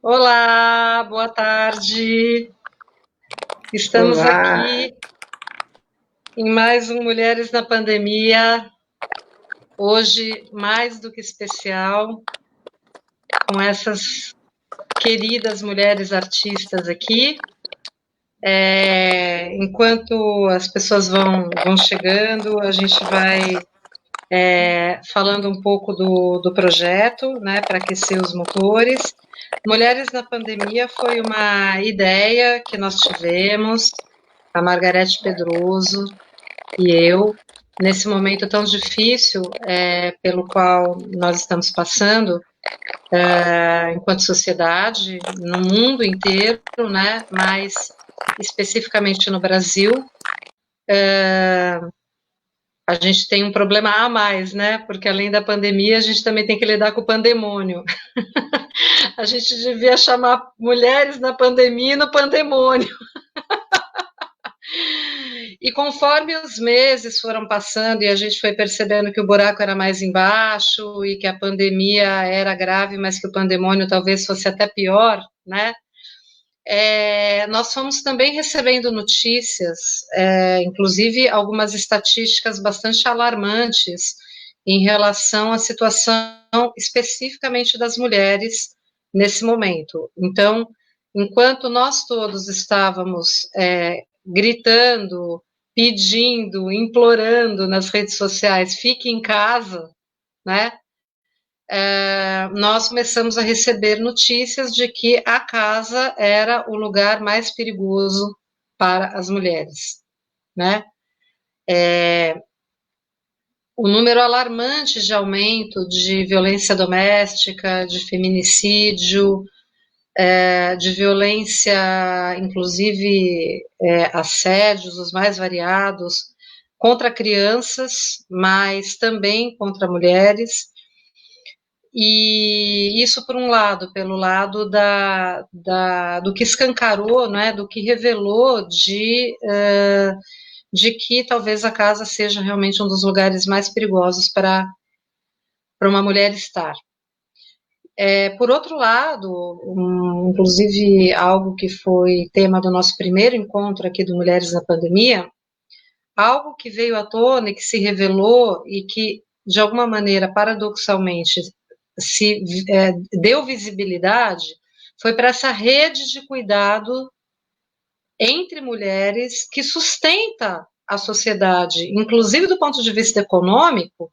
Olá, boa tarde. Estamos Olá, aqui em mais um Mulheres na Pandemia. Hoje, mais do que especial, com essas queridas mulheres artistas aqui. Enquanto as pessoas vão chegando, a gente vai falando um pouco do projeto, né, para aquecer os motores. Mulheres na Pandemia foi uma ideia que nós tivemos, a Margarete Pedroso e eu, nesse momento tão difícil pelo qual nós estamos passando, enquanto sociedade, no mundo inteiro, né, mas especificamente no Brasil, a gente tem um problema a mais, né? Porque além da pandemia, a gente também tem que lidar com o pandemônio. A gente devia chamar mulheres na pandemia e no pandemônio. E conforme os meses foram passando e a gente foi percebendo que o buraco era mais embaixo e que a pandemia era grave, mas que o pandemônio talvez fosse até pior, né? Nós fomos também recebendo notícias, inclusive algumas estatísticas bastante alarmantes em relação à situação especificamente das mulheres nesse momento. Então, enquanto nós todos estávamos gritando, pedindo, implorando nas redes sociais, fique em casa, né? Nós começamos a receber notícias de que a casa era o lugar mais perigoso para as mulheres, né? O número alarmante de aumento de violência doméstica, de feminicídio, de violência, inclusive assédios, os mais variados, contra crianças, mas também contra mulheres. E isso, por um lado, pelo lado do que escancarou, né, do que revelou de que talvez a casa seja realmente um dos lugares mais perigosos para uma mulher estar. Por outro lado, inclusive algo que foi tema do nosso primeiro encontro aqui do Mulheres na Pandemia, algo que veio à tona e que se revelou e que, de alguma maneira, paradoxalmente, se deu visibilidade, foi para essa rede de cuidado entre mulheres que sustenta a sociedade, inclusive do ponto de vista econômico,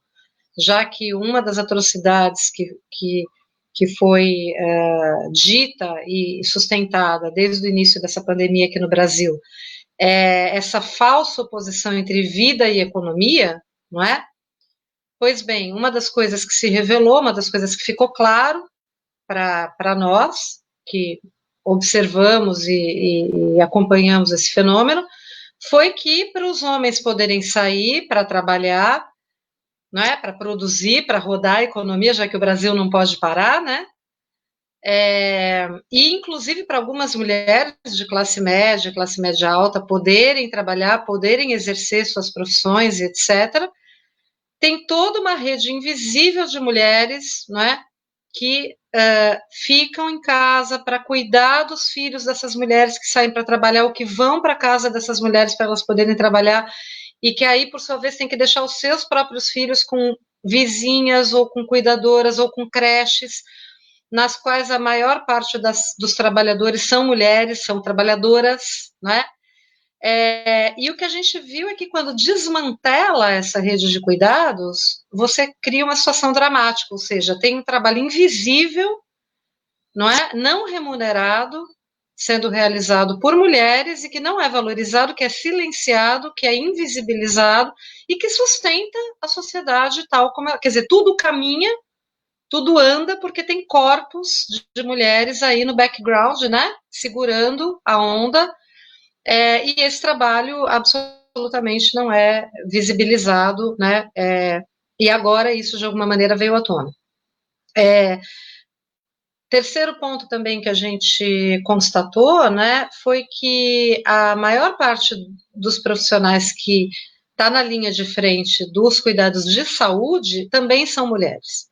já que uma das atrocidades que foi dita e sustentada desde o início dessa pandemia aqui no Brasil é essa falsa oposição entre vida e economia, não é? Pois bem, uma das coisas que se revelou, uma das coisas que ficou claro para nós, que observamos e acompanhamos esse fenômeno, foi que para os homens poderem sair para trabalhar, né, para produzir, para rodar a economia, já que o Brasil não pode parar, né? E inclusive para algumas mulheres de classe média alta, poderem trabalhar, poderem exercer suas profissões, etc. Tem toda uma rede invisível de mulheres, não é, que ficam em casa para cuidar dos filhos dessas mulheres que saem para trabalhar ou que vão para a casa dessas mulheres para elas poderem trabalhar e que aí, por sua vez, tem que deixar os seus próprios filhos com vizinhas ou com cuidadoras ou com creches, nas quais a maior parte dos trabalhadores são mulheres, são trabalhadoras, né? E o que a gente viu é que quando desmantela essa rede de cuidados, você cria uma situação dramática, ou seja, tem um trabalho invisível, não é? Não remunerado, sendo realizado por mulheres e que não é valorizado, que é silenciado, que é invisibilizado e que sustenta a sociedade tal como, quer dizer, tudo caminha, tudo anda porque tem corpos de mulheres aí no background, né? Segurando a onda, e esse trabalho absolutamente não é visibilizado, né? E agora isso de alguma maneira veio à tona. Terceiro ponto também que a gente constatou, né, foi que a maior parte dos profissionais que está na linha de frente dos cuidados de saúde também são mulheres.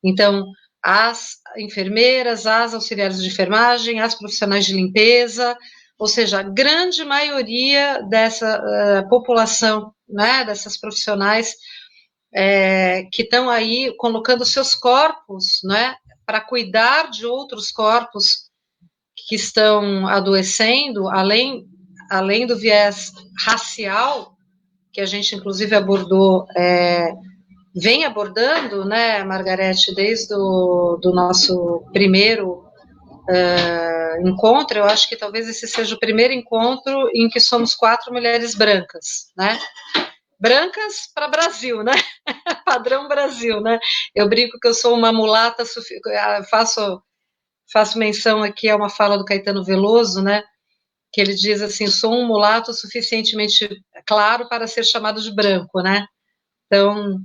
Então, as enfermeiras, as auxiliares de enfermagem, as profissionais de limpeza, ou seja, a grande maioria dessa população, né, dessas profissionais que estão aí colocando seus corpos, né, para cuidar de outros corpos que estão adoecendo, além do viés racial, que a gente inclusive abordou, vem abordando, né, Margarete, desde do nosso primeiro encontro. Eu acho que talvez esse seja o primeiro encontro em que somos 4 mulheres brancas, né? Brancas para Brasil, né? Padrão Brasil, né? Eu brinco que eu sou uma mulata, faço menção aqui a uma fala do Caetano Veloso, né? Que ele diz assim: sou um mulato suficientemente claro para ser chamado de branco, né? Então,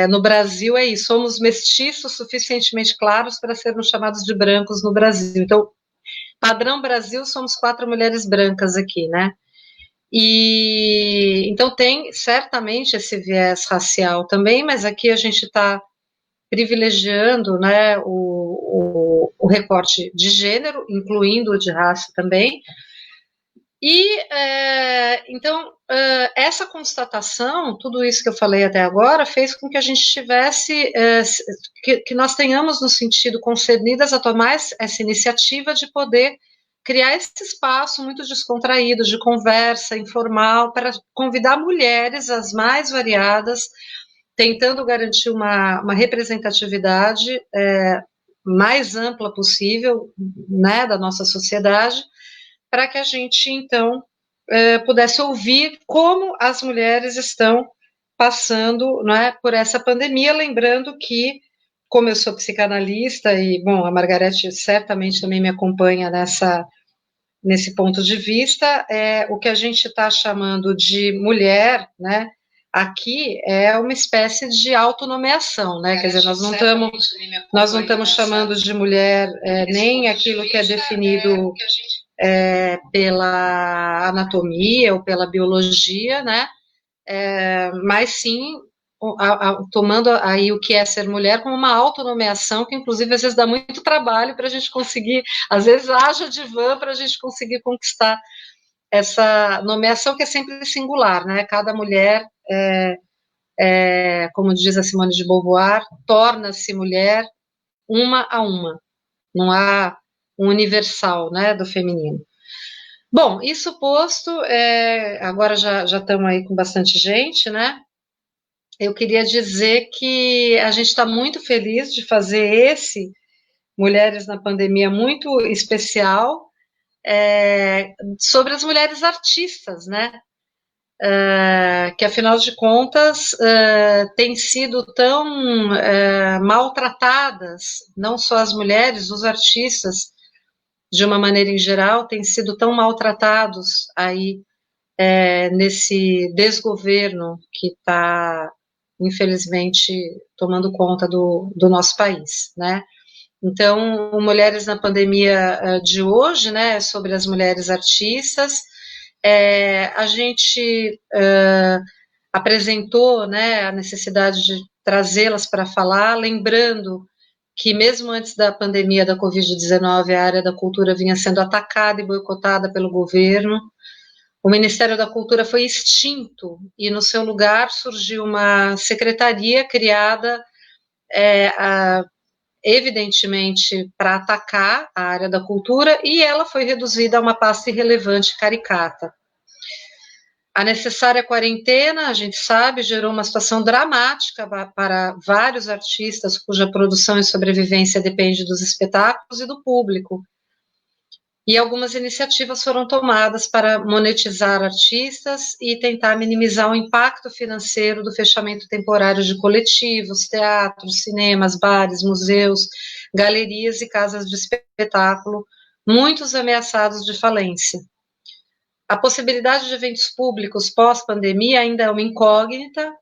no Brasil é isso, somos mestiços suficientemente claros para sermos chamados de brancos no Brasil. Então, padrão Brasil, somos 4 mulheres brancas aqui, né? E então tem certamente esse viés racial também, mas aqui a gente está privilegiando, né, o recorte de gênero, incluindo o de raça também. E então essa constatação, tudo isso que eu falei até agora, fez com que a gente tivesse, que nós tenhamos nos sentido concernidas a tomar essa iniciativa de poder criar esse espaço muito descontraído, de conversa informal, para convidar mulheres, as mais variadas, tentando garantir uma representatividade mais ampla possível, né, da nossa sociedade, para que a gente, então, pudesse ouvir como as mulheres estão passando, né, por essa pandemia, lembrando que, como eu sou psicanalista, e, bom, a Margarete certamente também me acompanha nesse ponto de vista, o que a gente está chamando de mulher, né, aqui é uma espécie de autonomeação, né, quer dizer, nós não estamos chamando de mulher nem aquilo que é definido pela anatomia ou pela biologia, né? Mas sim tomando aí o que é ser mulher como uma autonomeação que inclusive às vezes dá muito trabalho para a gente conseguir, às vezes haja divã para a gente conseguir conquistar essa nomeação que é sempre singular, né? Cada mulher, como diz a Simone de Beauvoir, torna-se mulher uma a uma, não há um universal, né, do feminino. Bom, isso posto, agora já estamos aí com bastante gente, né? Eu queria dizer que a gente está muito feliz de fazer esse Mulheres na Pandemia muito especial sobre as mulheres artistas, né? Que afinal de contas têm sido tão maltratadas, não só as mulheres, os artistas, de uma maneira em geral, têm sido tão maltratados aí nesse desgoverno que está, infelizmente, tomando conta do nosso país, né? Então, o Mulheres na Pandemia de hoje, né, é sobre as mulheres artistas. A gente apresentou, né, a necessidade de trazê-las para falar, lembrando que mesmo antes da pandemia da Covid-19, a área da cultura vinha sendo atacada e boicotada pelo governo. O Ministério da Cultura foi extinto e no seu lugar surgiu uma secretaria criada evidentemente para atacar a área da cultura, e ela foi reduzida a uma pasta irrelevante, caricata. A necessária quarentena, a gente sabe, gerou uma situação dramática para vários artistas cuja produção e sobrevivência depende dos espetáculos e do público. E algumas iniciativas foram tomadas para monetizar artistas e tentar minimizar o impacto financeiro do fechamento temporário de coletivos, teatros, cinemas, bares, museus, galerias e casas de espetáculo, muitos ameaçados de falência. A possibilidade de eventos públicos pós-pandemia ainda é uma incógnita,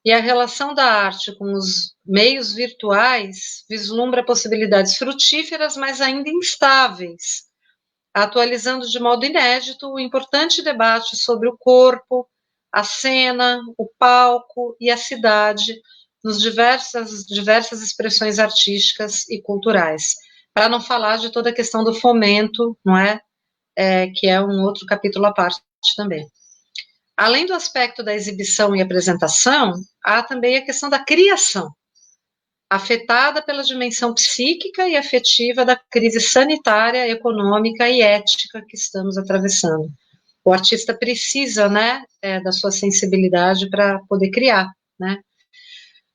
e a relação da arte com os meios virtuais vislumbra possibilidades frutíferas, mas ainda instáveis, atualizando de modo inédito o importante debate sobre o corpo, a cena, o palco e a cidade nos diversas expressões artísticas e culturais, para não falar de toda a questão do fomento, não é? Que é um outro capítulo à parte também. Além do aspecto da exibição e apresentação, há também a questão da criação, afetada pela dimensão psíquica e afetiva da crise sanitária, econômica e ética que estamos atravessando. O artista precisa, né, da sua sensibilidade para poder criar, né?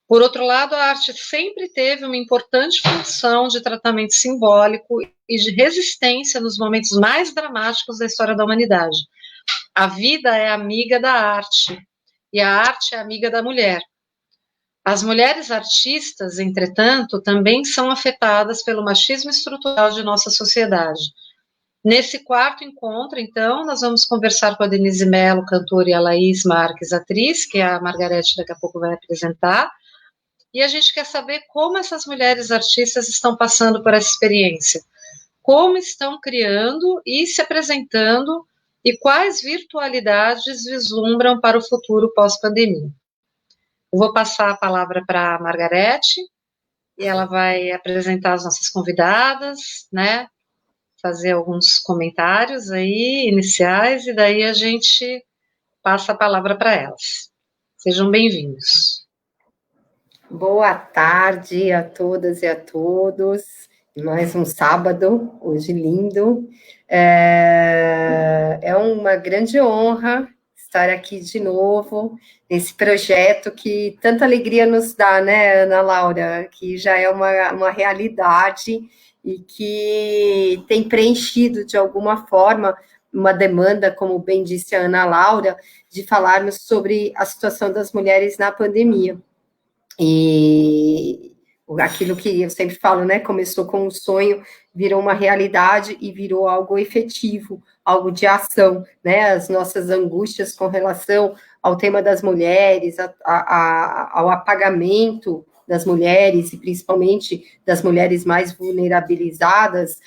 Por outro lado, a arte sempre teve uma importante função de tratamento simbólico e de resistência nos momentos mais dramáticos da história da humanidade. A vida é amiga da arte, e a arte é amiga da mulher. As mulheres artistas, entretanto, também são afetadas pelo machismo estrutural de nossa sociedade. Nesse quarto encontro, então, nós vamos conversar com a Denise Mello, cantora, e a Laís Marques, atriz, que a Margarete daqui a pouco vai apresentar. E a gente quer saber como essas mulheres artistas estão passando por essa experiência, como estão criando e se apresentando e quais virtualidades vislumbram para o futuro pós-pandemia. Eu vou passar a palavra para a Margarete e ela vai apresentar as nossas convidadas, né? Fazer alguns comentários aí iniciais e daí a gente passa a palavra para elas. Sejam bem-vindos. Boa tarde a todas e a todos. Mais um sábado, hoje lindo. É uma grande honra estar aqui de novo, nesse projeto que tanta alegria nos dá, né, Ana Laura? Que já é uma realidade e que tem preenchido, de alguma forma, uma demanda, como bem disse a Ana Laura, de falarmos sobre a situação das mulheres na pandemia. E aquilo que eu sempre falo, né, começou com um sonho, virou uma realidade e virou algo efetivo, algo de ação, né, as nossas angústias com relação ao tema das mulheres, ao apagamento das mulheres, e principalmente das mulheres mais vulnerabilizadas,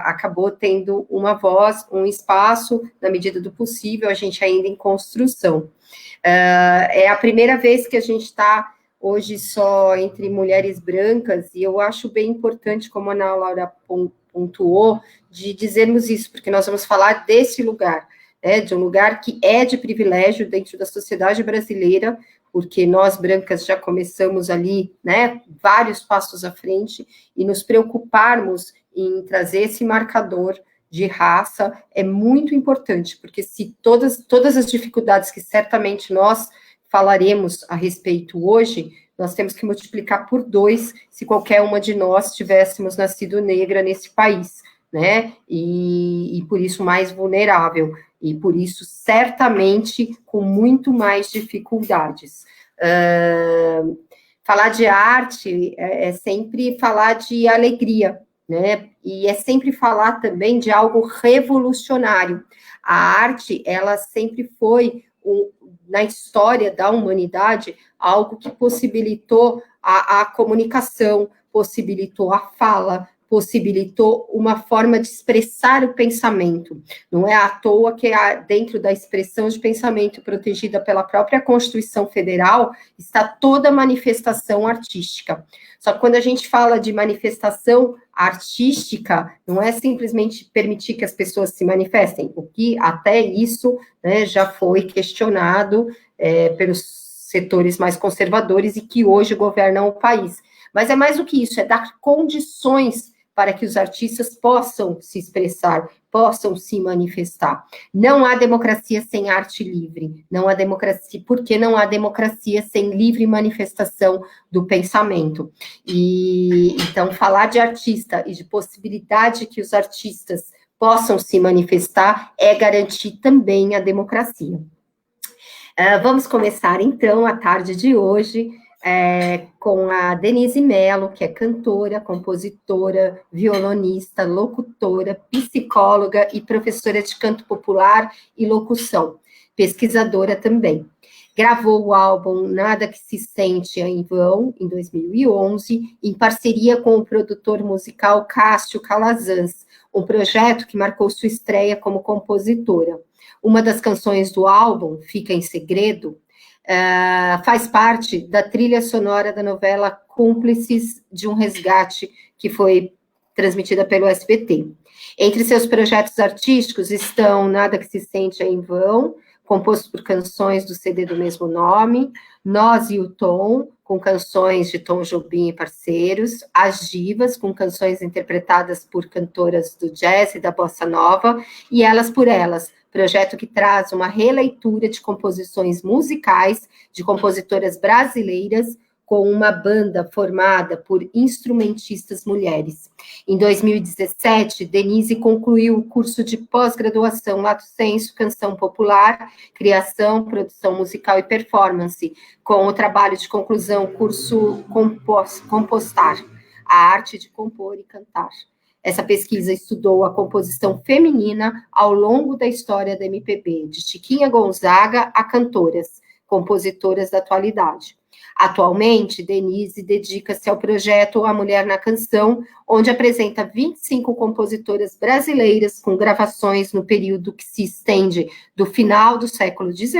acabou tendo uma voz, um espaço, na medida do possível, a gente ainda em construção. É a primeira vez que a gente está hoje só entre mulheres brancas, e eu acho bem importante, como a Ana Laura pontuou, de dizermos isso, porque nós vamos falar desse lugar, né, de um lugar que é de privilégio dentro da sociedade brasileira, porque nós, brancas, já começamos ali, né, vários passos à frente, e nos preocuparmos em trazer esse marcador de raça é muito importante, porque se todas as dificuldades que certamente nós falaremos a respeito hoje, nós temos que multiplicar por 2 se qualquer uma de nós tivéssemos nascido negra nesse país, né? E por isso mais vulnerável, e por isso certamente com muito mais dificuldades. Falar de arte é sempre falar de alegria, né? E é sempre falar também de algo revolucionário. A arte, ela sempre foi na história da humanidade, algo que possibilitou a comunicação, possibilitou a fala, possibilitou uma forma de expressar o pensamento. Não é à toa que dentro da expressão de pensamento protegida pela própria Constituição Federal está toda manifestação artística. Só que quando a gente fala de manifestação artística, não é simplesmente permitir que as pessoas se manifestem, o que até isso, né, já foi questionado pelos setores mais conservadores e que hoje governam o país. Mas é mais do que isso, é dar condições para que os artistas possam se expressar, possam se manifestar. Não há democracia sem arte livre, não há democracia, porque não há democracia sem livre manifestação do pensamento. E então, falar de artista e de possibilidade que os artistas possam se manifestar é garantir também a democracia. Vamos começar, então, a tarde de hoje com a Denise Mello, que é cantora, compositora, violonista, locutora, psicóloga e professora de canto popular e locução, pesquisadora também. Gravou o álbum Nada que se Sente em Vão, em 2011, em parceria com o produtor musical Cássio Calazans, um projeto que marcou sua estreia como compositora. Uma das canções do álbum, Fica em Segredo, faz parte da trilha sonora da novela Cúmplices de um Resgate, que foi transmitida pelo SBT. Entre seus projetos artísticos estão Nada que se sente é em vão, composto por canções do CD do mesmo nome, Nós e o Tom, com canções de Tom Jobim e parceiros, As Divas, com canções interpretadas por cantoras do jazz e da bossa nova, e Elas por Elas, projeto que traz uma releitura de composições musicais de compositoras brasileiras com uma banda formada por instrumentistas mulheres. Em 2017, Denise concluiu o curso de pós-graduação Lato Sensu, Canção Popular, Criação, Produção Musical e Performance, com o trabalho de conclusão, curso Compostar, a arte de compor e cantar. Essa pesquisa estudou a composição feminina ao longo da história da MPB, de Chiquinha Gonzaga a cantoras, compositoras da atualidade. Atualmente, Denise dedica-se ao projeto A Mulher na Canção, onde apresenta 25 compositoras brasileiras com gravações no período que se estende do final do século XIX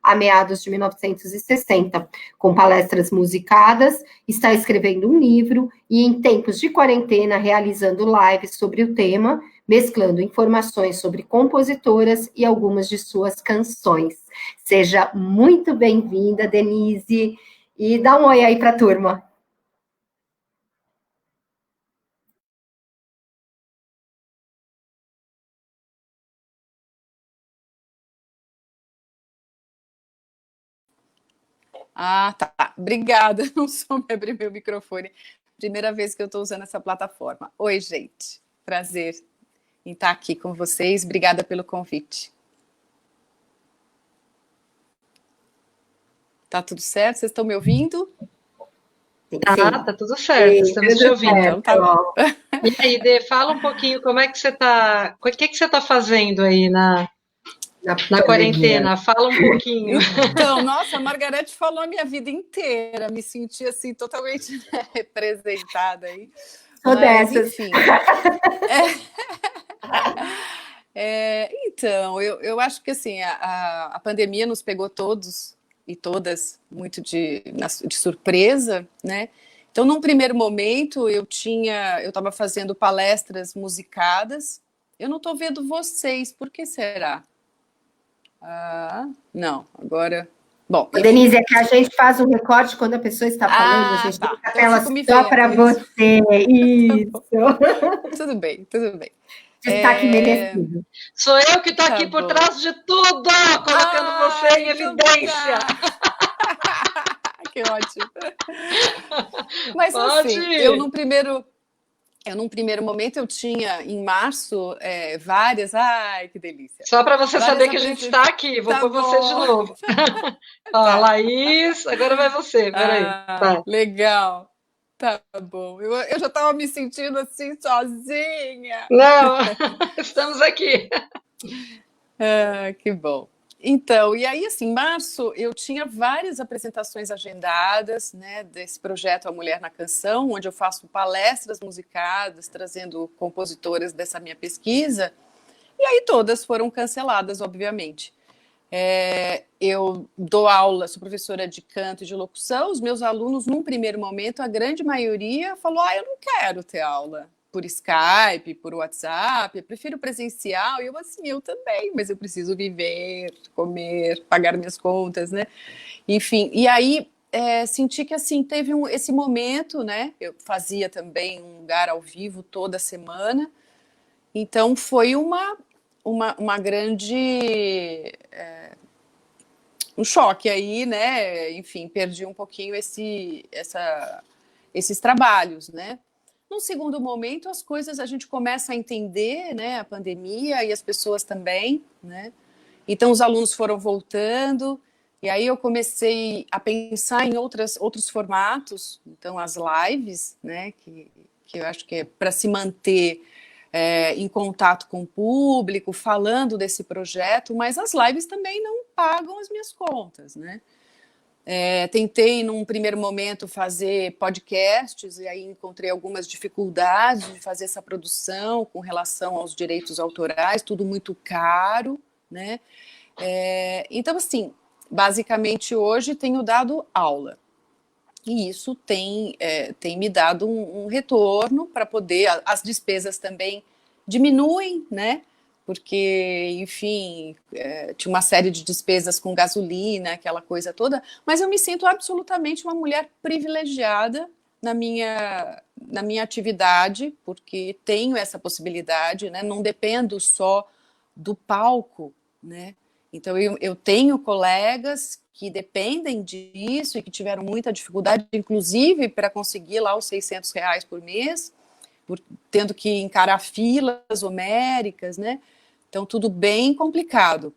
a meados de 1960. Com palestras musicadas, está escrevendo um livro e, em tempos de quarentena, realizando lives sobre o tema, mesclando informações sobre compositoras e algumas de suas canções. Seja muito bem-vinda, Denise, e dá um oi aí para a turma. Ah, tá. Obrigada. Não soube abrir meu microfone. Primeira vez que eu estou usando essa plataforma. Oi, gente. Prazer em estar aqui com vocês. Obrigada pelo convite. Tá tudo certo? Vocês estão me ouvindo? Tá tudo certo. Estamos te ouvindo. Então, tá bom. E aí, Dê, fala um pouquinho como é que você está. O que você está fazendo aí na quarentena? Fala um pouquinho. Então, nossa, a Margarete falou a minha vida inteira, me senti assim totalmente representada aí. Sou dessas. Enfim. Então, eu acho que assim, a pandemia nos pegou todos e todas muito de surpresa, né? Então, num primeiro momento, eu estava fazendo palestras musicadas. Eu não estou vendo vocês, por que será? Não, agora... Bom, Denise, é que a gente faz um recorte quando a pessoa está falando, a gente fica a tela só para você. Isso. Tudo bem, tudo bem. Destaque merecido. Sou eu que estou aqui por trás de tudo, colocando você em evidência. Que ótimo. Mas assim, eu num primeiro momento eu tinha em março várias, ai que delícia. Só para você saber que a gente está aqui, vou pôr você de novo. Ó, Laís, agora vai você, peraí. Tá. Legal. Tá bom. Eu já estava me sentindo assim, sozinha. Não, estamos aqui. Que bom. Então, e aí, assim, em março, eu tinha várias apresentações agendadas, né, desse projeto A Mulher na Canção, onde eu faço palestras musicadas, trazendo compositoras dessa minha pesquisa, e aí todas foram canceladas, obviamente. Eu dou aula, sou professora de canto e de locução, os meus alunos, num primeiro momento, a grande maioria falou, eu não quero ter aula por Skype, por WhatsApp, eu prefiro presencial, e eu assim, eu também, mas eu preciso viver, comer, pagar minhas contas, né? Enfim, e aí senti que assim, teve esse momento, né? Eu fazia também um lugar ao vivo toda semana, então foi uma grande... um choque aí, né? Enfim, perdi um pouquinho esses trabalhos, né? Num segundo momento, as coisas a gente começa a entender, né? A pandemia e as pessoas também, né? Então, os alunos foram voltando, e aí eu comecei a pensar em outros formatos, então as lives, né? Que eu acho que é para se manter em contato com o público, falando desse projeto, mas as lives também não pagam as minhas contas, né? Tentei, num primeiro momento, fazer podcasts, e aí encontrei algumas dificuldades de fazer essa produção com relação aos direitos autorais, tudo muito caro, né? Então, assim, basicamente, hoje tenho dado aula. E isso tem me dado um retorno para poder... As despesas também diminuem, né? Porque, enfim, tinha uma série de despesas com gasolina, aquela coisa toda, mas eu me sinto absolutamente uma mulher privilegiada na minha atividade, porque tenho essa possibilidade, né? Não dependo só do palco, né? Então, eu tenho colegas que dependem disso e que tiveram muita dificuldade, inclusive para conseguir lá os R$ 600 por mês, tendo que encarar filas homéricas, né? Então, tudo bem complicado.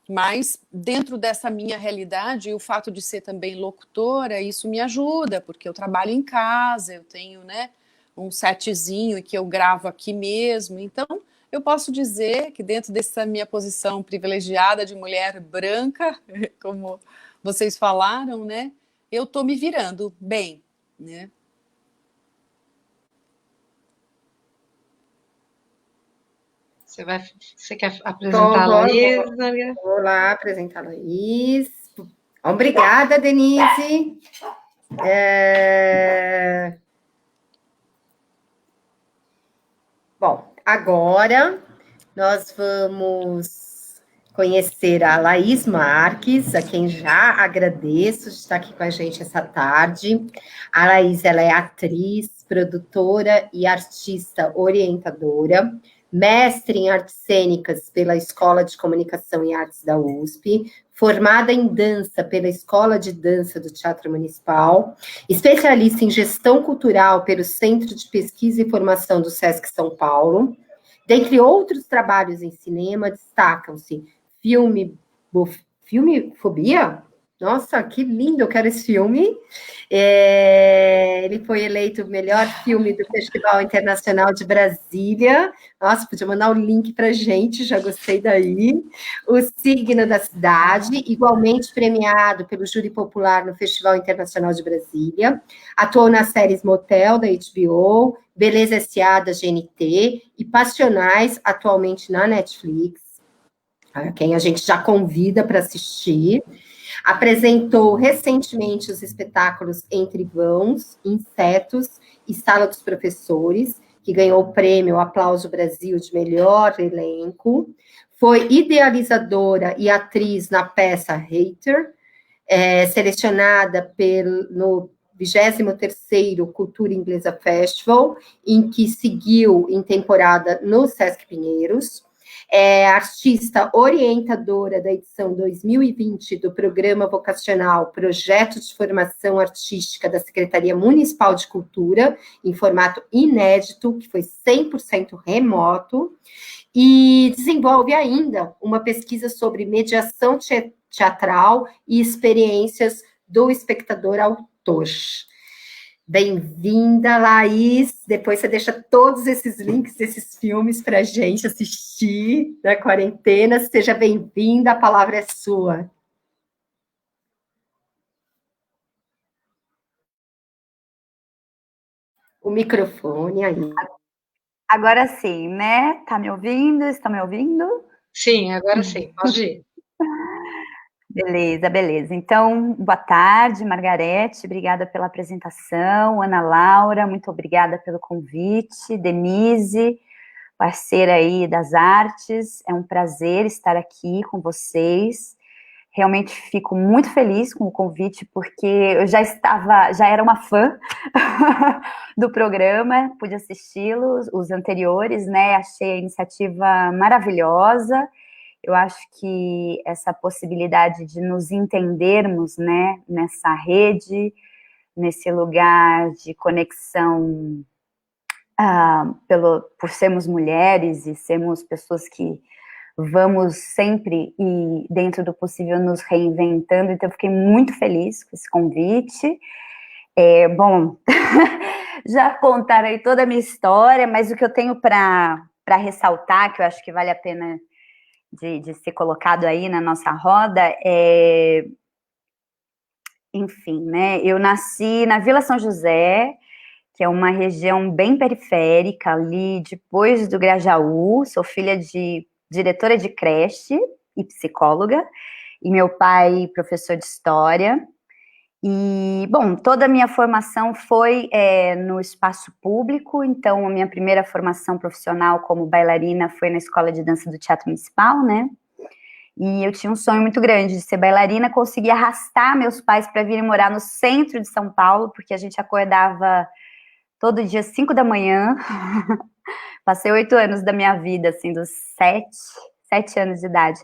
Mas, dentro dessa minha realidade, e o fato de ser também locutora, isso me ajuda, porque eu trabalho em casa, eu tenho, né, um setzinho que eu gravo aqui mesmo. Então, eu posso dizer que dentro dessa minha posição privilegiada de mulher branca, como vocês falaram, né, eu estou me virando bem, né? Você quer apresentar a Laís? Vou lá apresentar a Laís. Obrigada, Denise. Bom, agora nós vamos conhecer a Laís Marques, a quem já agradeço de estar aqui com a gente essa tarde. A Laís, ela é atriz, produtora e artista orientadora, mestre em artes cênicas pela Escola de Comunicação e Artes da USP, formada em dança pela Escola de Dança do Teatro Municipal, especialista em gestão cultural pelo Centro de Pesquisa e Formação do Sesc São Paulo. Dentre outros trabalhos em cinema, destacam-se filme Fobia? Nossa, que lindo, eu quero esse filme. Ele foi eleito o melhor filme do Festival Internacional de Brasília. Nossa, podia mandar o link para a gente, já gostei daí. O Signo da Cidade, igualmente premiado pelo Júri Popular no Festival Internacional de Brasília. Atuou nas séries Motel, da HBO, Beleza S.A., da GNT, e Passionais, atualmente na Netflix, a quem a gente já convida para assistir. Apresentou recentemente os espetáculos Entre Vãos, Insetos e Sala dos Professores, que ganhou o prêmio Aplauso Brasil de melhor elenco. Foi idealizadora e atriz na peça Hater, selecionada no 23º Cultura Inglesa Festival, em que seguiu em temporada no Sesc Pinheiros. É artista orientadora da edição 2020 do Programa Vocacional Projeto de Formação Artística da Secretaria Municipal de Cultura, em formato inédito, que foi 100% remoto, e desenvolve ainda uma pesquisa sobre mediação teatral e experiências do espectador-autor. Bem-vinda, Laís. Depois você deixa todos esses links desses filmes para a gente assistir na quarentena. Seja bem-vinda, a palavra é sua. O microfone aí. Agora sim, né? Tá me ouvindo? Estão me ouvindo? Sim, agora sim, pode ir. Beleza, beleza. Então, boa tarde, Margarete, obrigada pela apresentação. Ana Laura, muito obrigada pelo convite. Denise, parceira aí das artes, é um prazer estar aqui com vocês. Realmente fico muito feliz com o convite, porque eu já era uma fã do programa, pude assisti-los, os anteriores, né? Achei a iniciativa maravilhosa. Eu acho que essa possibilidade de nos entendermos, né, nessa rede, nesse lugar de conexão, por sermos mulheres e sermos pessoas que vamos sempre e, dentro do possível, nos reinventando. Então, eu fiquei muito feliz com esse convite. Bom, já contaram aí toda a minha história, mas o que eu tenho para ressaltar, que eu acho que vale a pena de ser colocado aí na nossa roda, enfim, né, eu nasci na Vila São José, que é uma região bem periférica, ali depois do Grajaú, sou filha de diretora de creche e psicóloga, e meu pai professor de história. E, bom, toda a minha formação foi no espaço público, então a minha primeira formação profissional como bailarina foi na Escola de Dança do Teatro Municipal, né? E eu tinha um sonho muito grande de ser bailarina, consegui arrastar meus pais para virem morar no centro de São Paulo, porque a gente acordava todo dia às 5 da manhã. Passei 8 anos da minha vida, assim, dos 7 anos de idade,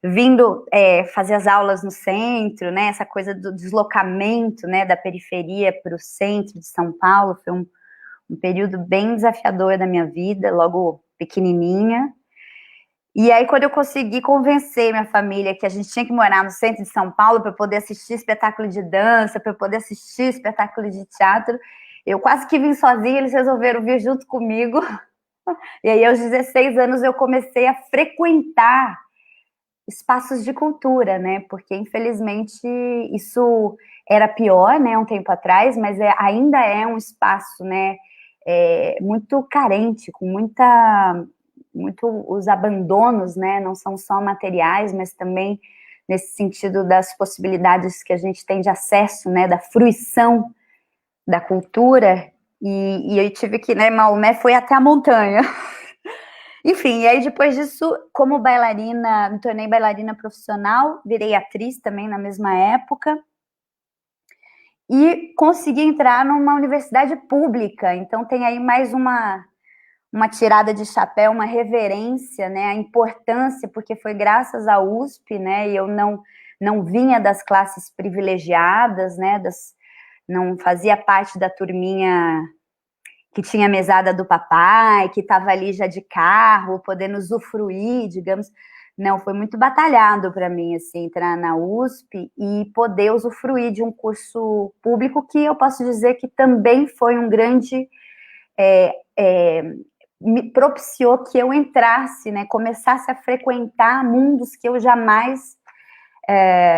vindo fazer as aulas no centro, né, essa coisa do deslocamento, né, da periferia para o centro de São Paulo, foi um período bem desafiador da minha vida, logo pequenininha. E aí, quando eu consegui convencer minha família que a gente tinha que morar no centro de São Paulo para poder assistir espetáculo de dança, para poder assistir espetáculo de teatro, eu quase que vim sozinha, eles resolveram vir junto comigo. E aí, aos 16 anos, eu comecei a frequentar espaços de cultura, né? Porque, infelizmente, isso era pior, né, um tempo atrás, mas ainda é um espaço, né, muito carente, com os abandonos, né, não são só materiais, mas também nesse sentido das possibilidades que a gente tem de acesso, né, da fruição da cultura, e eu tive que, né, Maomé foi até a montanha. Enfim, e aí depois disso, como bailarina, me tornei bailarina profissional, virei atriz também na mesma época, e consegui entrar numa universidade pública, então tem aí mais uma tirada de chapéu, uma reverência, né, a importância, porque foi graças à USP, né, e eu não vinha das classes privilegiadas, né, não fazia parte da turminha que tinha a mesada do papai, que estava ali já de carro, podendo usufruir, digamos. Não, foi muito batalhado para mim, assim, entrar na USP e poder usufruir de um curso público que eu posso dizer que também foi um grande... me propiciou que eu entrasse, né, começasse a frequentar mundos que eu jamais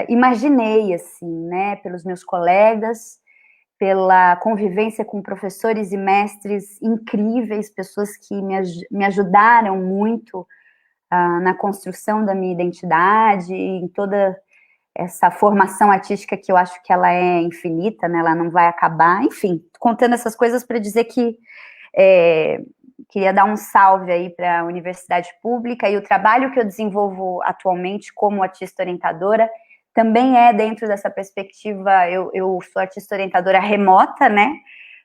imaginei, assim, né, pelos meus colegas, pela convivência com professores e mestres incríveis, pessoas que me ajudaram muito na construção da minha identidade, em toda essa formação artística que eu acho que ela é infinita, né, ela não vai acabar, enfim, contando essas coisas para dizer que queria dar um salve aí para a universidade pública, e o trabalho que eu desenvolvo atualmente como artista orientadora também é dentro dessa perspectiva. Eu sou artista orientadora remota, né,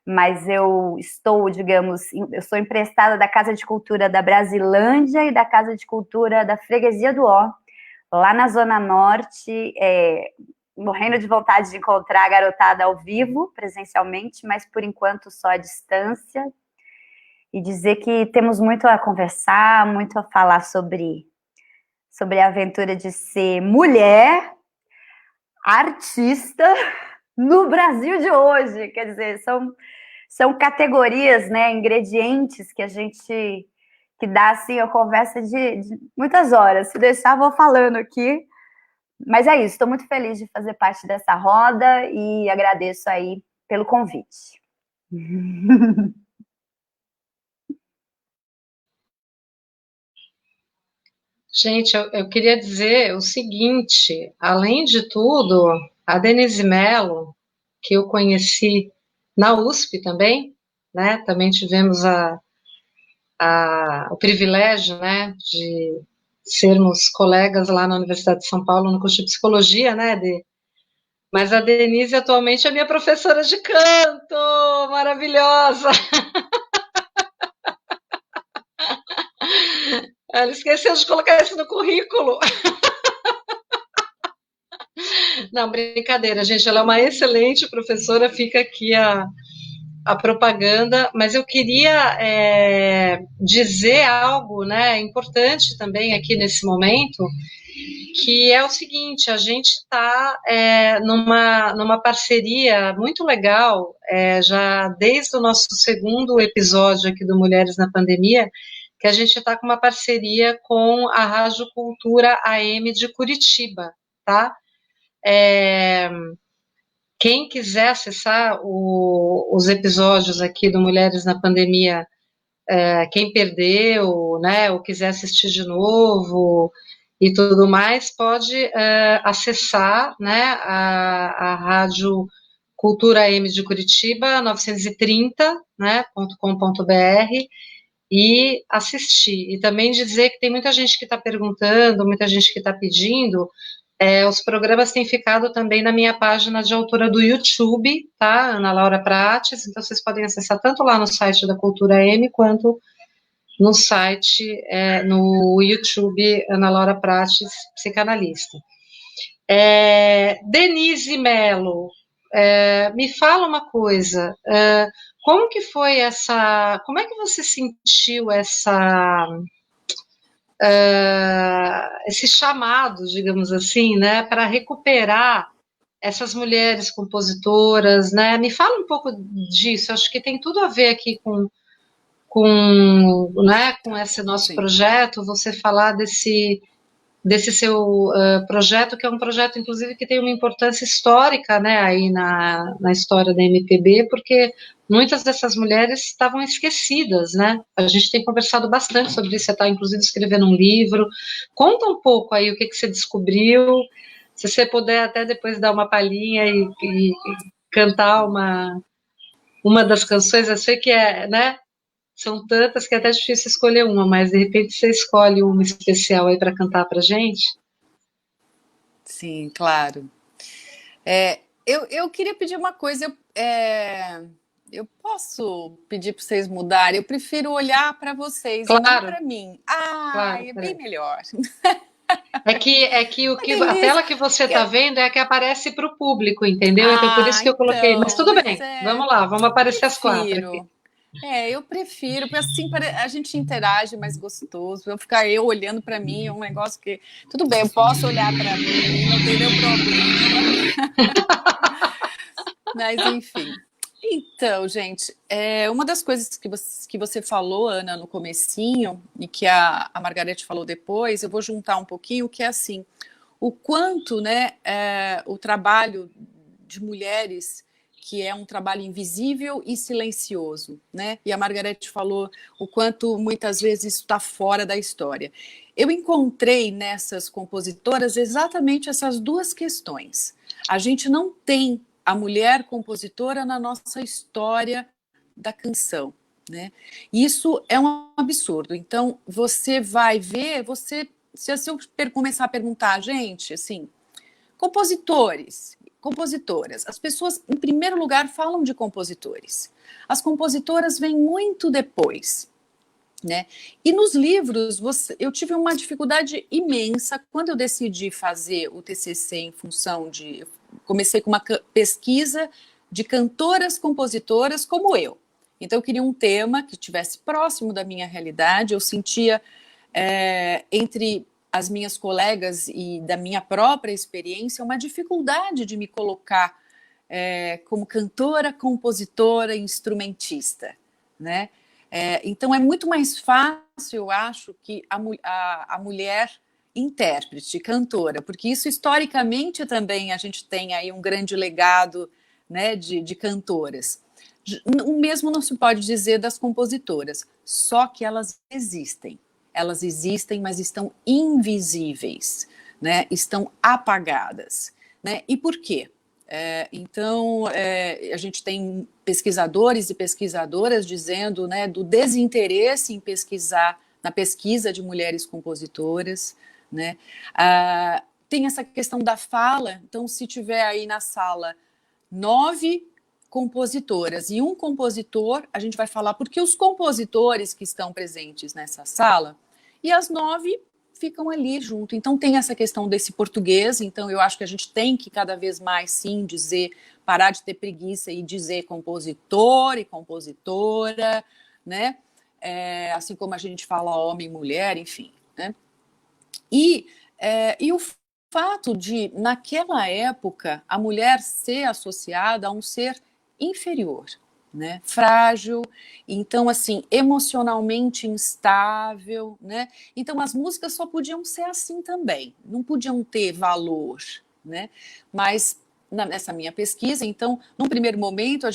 mas eu estou, digamos, eu sou emprestada da Casa de Cultura da Brasilândia e da Casa de Cultura da Freguesia do Ó, lá na Zona Norte, morrendo de vontade de encontrar a garotada ao vivo, presencialmente, mas por enquanto só à distância, e dizer que temos muito a conversar, muito a falar sobre a aventura de ser mulher, artista, no Brasil de hoje. Quer dizer, são categorias, né, ingredientes que a gente, que dá, assim, a conversa de muitas horas. Se deixar, vou falando aqui. Mas é isso, estou muito feliz de fazer parte dessa roda e agradeço aí pelo convite. Gente, eu queria dizer o seguinte, além de tudo, a Denise Mello, que eu conheci na USP também, né, também tivemos o privilégio, né, de sermos colegas lá na Universidade de São Paulo no curso de psicologia, né, mas a Denise atualmente é minha professora de canto, maravilhosa. Ela esqueceu de colocar isso no currículo. Não, brincadeira, gente. Ela é uma excelente professora, fica aqui a propaganda, mas eu queria dizer algo, né, importante também aqui nesse momento, que é o seguinte: a gente está numa parceria muito legal, já desde o nosso segundo episódio aqui do Mulheres na Pandemia, que a gente está com uma parceria com a Rádio Cultura AM de Curitiba, tá? Quem quiser acessar os episódios aqui do Mulheres na Pandemia, quem perdeu, né, ou quiser assistir de novo, e tudo mais, pode acessar, né, a rádio Cultura M de Curitiba, 930, né, .com.br, e assistir. E também dizer que tem muita gente que está perguntando, muita gente que está pedindo, os programas têm ficado também na minha página de autora do YouTube, tá? Ana Laura Prates, então vocês podem acessar tanto lá no site da Cultura M, quanto no site, no YouTube, Ana Laura Prates, psicanalista. Denise Mello, me fala uma coisa, como que foi como é que você sentiu esse chamado, digamos assim, né, para recuperar essas mulheres compositoras, né? Me fala um pouco disso, acho que tem tudo a ver aqui né, com esse nosso projeto, você falar desse seu projeto, que é um projeto, inclusive, que tem uma importância histórica, né, aí na história da MPB, porque muitas dessas mulheres estavam esquecidas, né? A gente tem conversado bastante sobre isso, você está, inclusive, escrevendo um livro. Conta um pouco aí o que você descobriu, se você puder até depois dar uma palhinha e cantar uma das canções, eu sei que né? São tantas que é até difícil escolher uma, mas de repente você escolhe uma especial aí para cantar para gente. Sim, claro. Eu queria pedir uma coisa. Eu posso pedir para vocês mudarem? Eu prefiro olhar para vocês, claro, e não para mim. Claro, é bem melhor. É que a tela que você está vendo é a que aparece para o público, entendeu? Então por isso que eu coloquei. Mas tudo bem, vamos lá, vamos aparecer as quatro aqui. Eu prefiro, porque assim a gente interage mais gostoso. Eu olhando para mim é um negócio que. Tudo bem, eu posso olhar para mim, não tem nenhum problema. Mas, enfim. Então, gente, uma das coisas que você falou, Ana, no comecinho, e que a Margarete falou depois, eu vou juntar um pouquinho, que é assim, o quanto, né, o trabalho de mulheres, que é um trabalho invisível e silencioso, né? E a Margarete falou o quanto muitas vezes isso está fora da história. Eu encontrei nessas compositoras exatamente essas duas questões. A gente não tem a mulher compositora na nossa história da canção, né? Isso é um absurdo. Então, você vai ver, se eu começar a perguntar, gente, assim, compositores, compositoras, as pessoas, em primeiro lugar, falam de compositores. As compositoras vêm muito depois, né? E nos livros, eu tive uma dificuldade imensa quando eu decidi fazer o TCC em função de... Comecei com uma pesquisa de cantoras compositoras como eu. Então, eu queria um tema que estivesse próximo da minha realidade. Eu sentia, entre as minhas colegas e da minha própria experiência, uma dificuldade de me colocar como cantora, compositora, instrumentista, né? Então, é muito mais fácil, eu acho, que a mulher intérprete, cantora, porque isso historicamente também a gente tem aí um grande legado, né, de cantoras. O mesmo não se pode dizer das compositoras, só que elas existem, mas estão invisíveis, né, estão apagadas, né? E por quê? Então, a gente tem pesquisadores e pesquisadoras dizendo, né, do desinteresse em pesquisar, na pesquisa de mulheres compositoras, né? Tem essa questão da fala. Então, se tiver aí na sala 9 compositoras e um compositor, a gente vai falar porque os compositores que estão presentes nessa sala, e as 9 ficam ali junto. Então tem essa questão desse português. Então eu acho que a gente tem que cada vez mais, sim, parar de ter preguiça e dizer compositor e compositora, né? Assim como a gente fala homem e mulher, enfim, né? E o fato de, naquela época, a mulher ser associada a um ser inferior, né? Frágil, então, assim, emocionalmente instável, né? Então, as músicas só podiam ser assim também, não podiam ter valor, né? Mas, nessa minha pesquisa, então, num primeiro momento,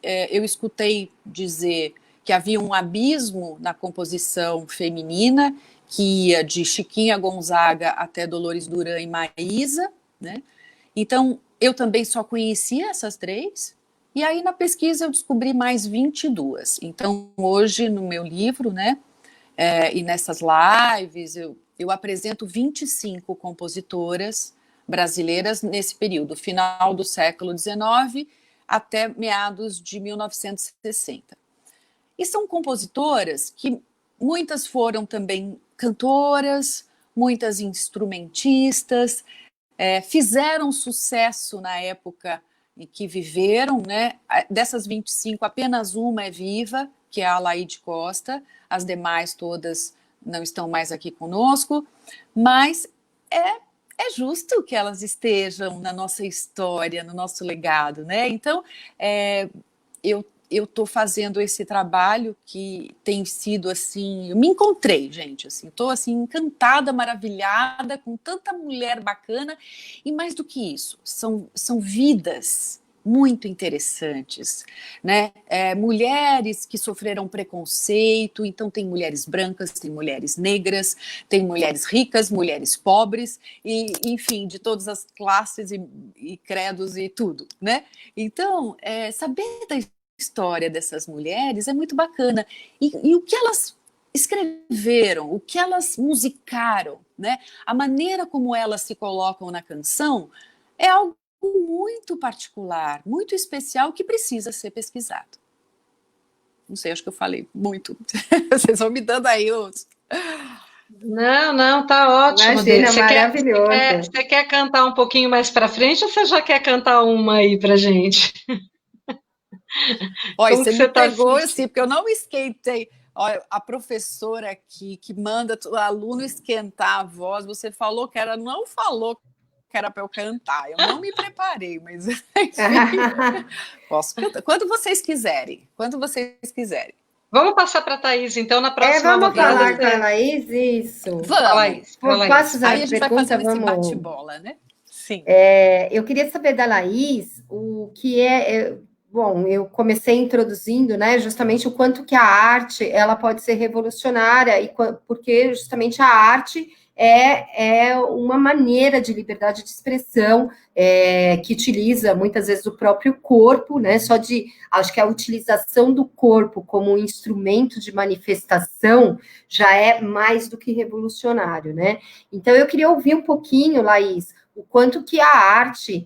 eu escutei dizer que havia um abismo na composição feminina, que ia de Chiquinha Gonzaga até Dolores Duran e Maísa, né? Então, eu também só conhecia essas 3, e aí na pesquisa eu descobri mais 22. Então, hoje, no meu livro, né, e nessas lives, eu apresento 25 compositoras brasileiras nesse período, final do século XIX até meados de 1960. E são compositoras que muitas foram também cantoras, muitas instrumentistas, fizeram sucesso na época em que viveram, né? Dessas 25, apenas uma é viva, que é a Alaide Costa, as demais todas não estão mais aqui conosco, mas é justo que elas estejam na nossa história, no nosso legado, né? Então, eu estou fazendo esse trabalho que tem sido assim, eu me encontrei, gente, assim, estou assim encantada, maravilhada com tanta mulher bacana, e mais do que isso, são vidas muito interessantes, né? Mulheres que sofreram preconceito, então tem mulheres brancas, tem mulheres negras, tem mulheres ricas, mulheres pobres, e enfim, de todas as classes e credos e tudo, né? Então, saber da história dessas mulheres é muito bacana. E o que elas escreveram, o que elas musicaram, né? A maneira como elas se colocam na canção é algo muito particular, muito especial, que precisa ser pesquisado. Não sei, acho que eu falei muito. Vocês vão me dando aí os... Não, tá ótimo. Imagina, maravilhoso. Você quer cantar um pouquinho mais para frente ou você já quer cantar uma aí pra gente? Olha, Como você que me você tá pegou sentindo? assim, porque eu não esquentei. Olha, a professora aqui que manda o aluno esquentar a voz, você falou que era, não falou que era para eu cantar. Eu não me preparei, mas enfim, posso cantar quando vocês quiserem. Quando vocês quiserem. Vamos passar para a Thaís, então, na próxima Vamos rodada. falar com a Laís, isso. Vamos. Posso usar Aí a a gente vai pergunta? fazendo esse Vamos. bate-bola, né? Sim. Eu queria saber da Laís o que bom, eu comecei introduzindo, né, justamente o quanto que a arte ela pode ser revolucionária, porque justamente a arte é uma maneira de liberdade de expressão que utiliza muitas vezes o próprio corpo, né? Acho que a utilização do corpo como um instrumento de manifestação já é mais do que revolucionário, né? Então eu queria ouvir um pouquinho, Laís, o quanto que a arte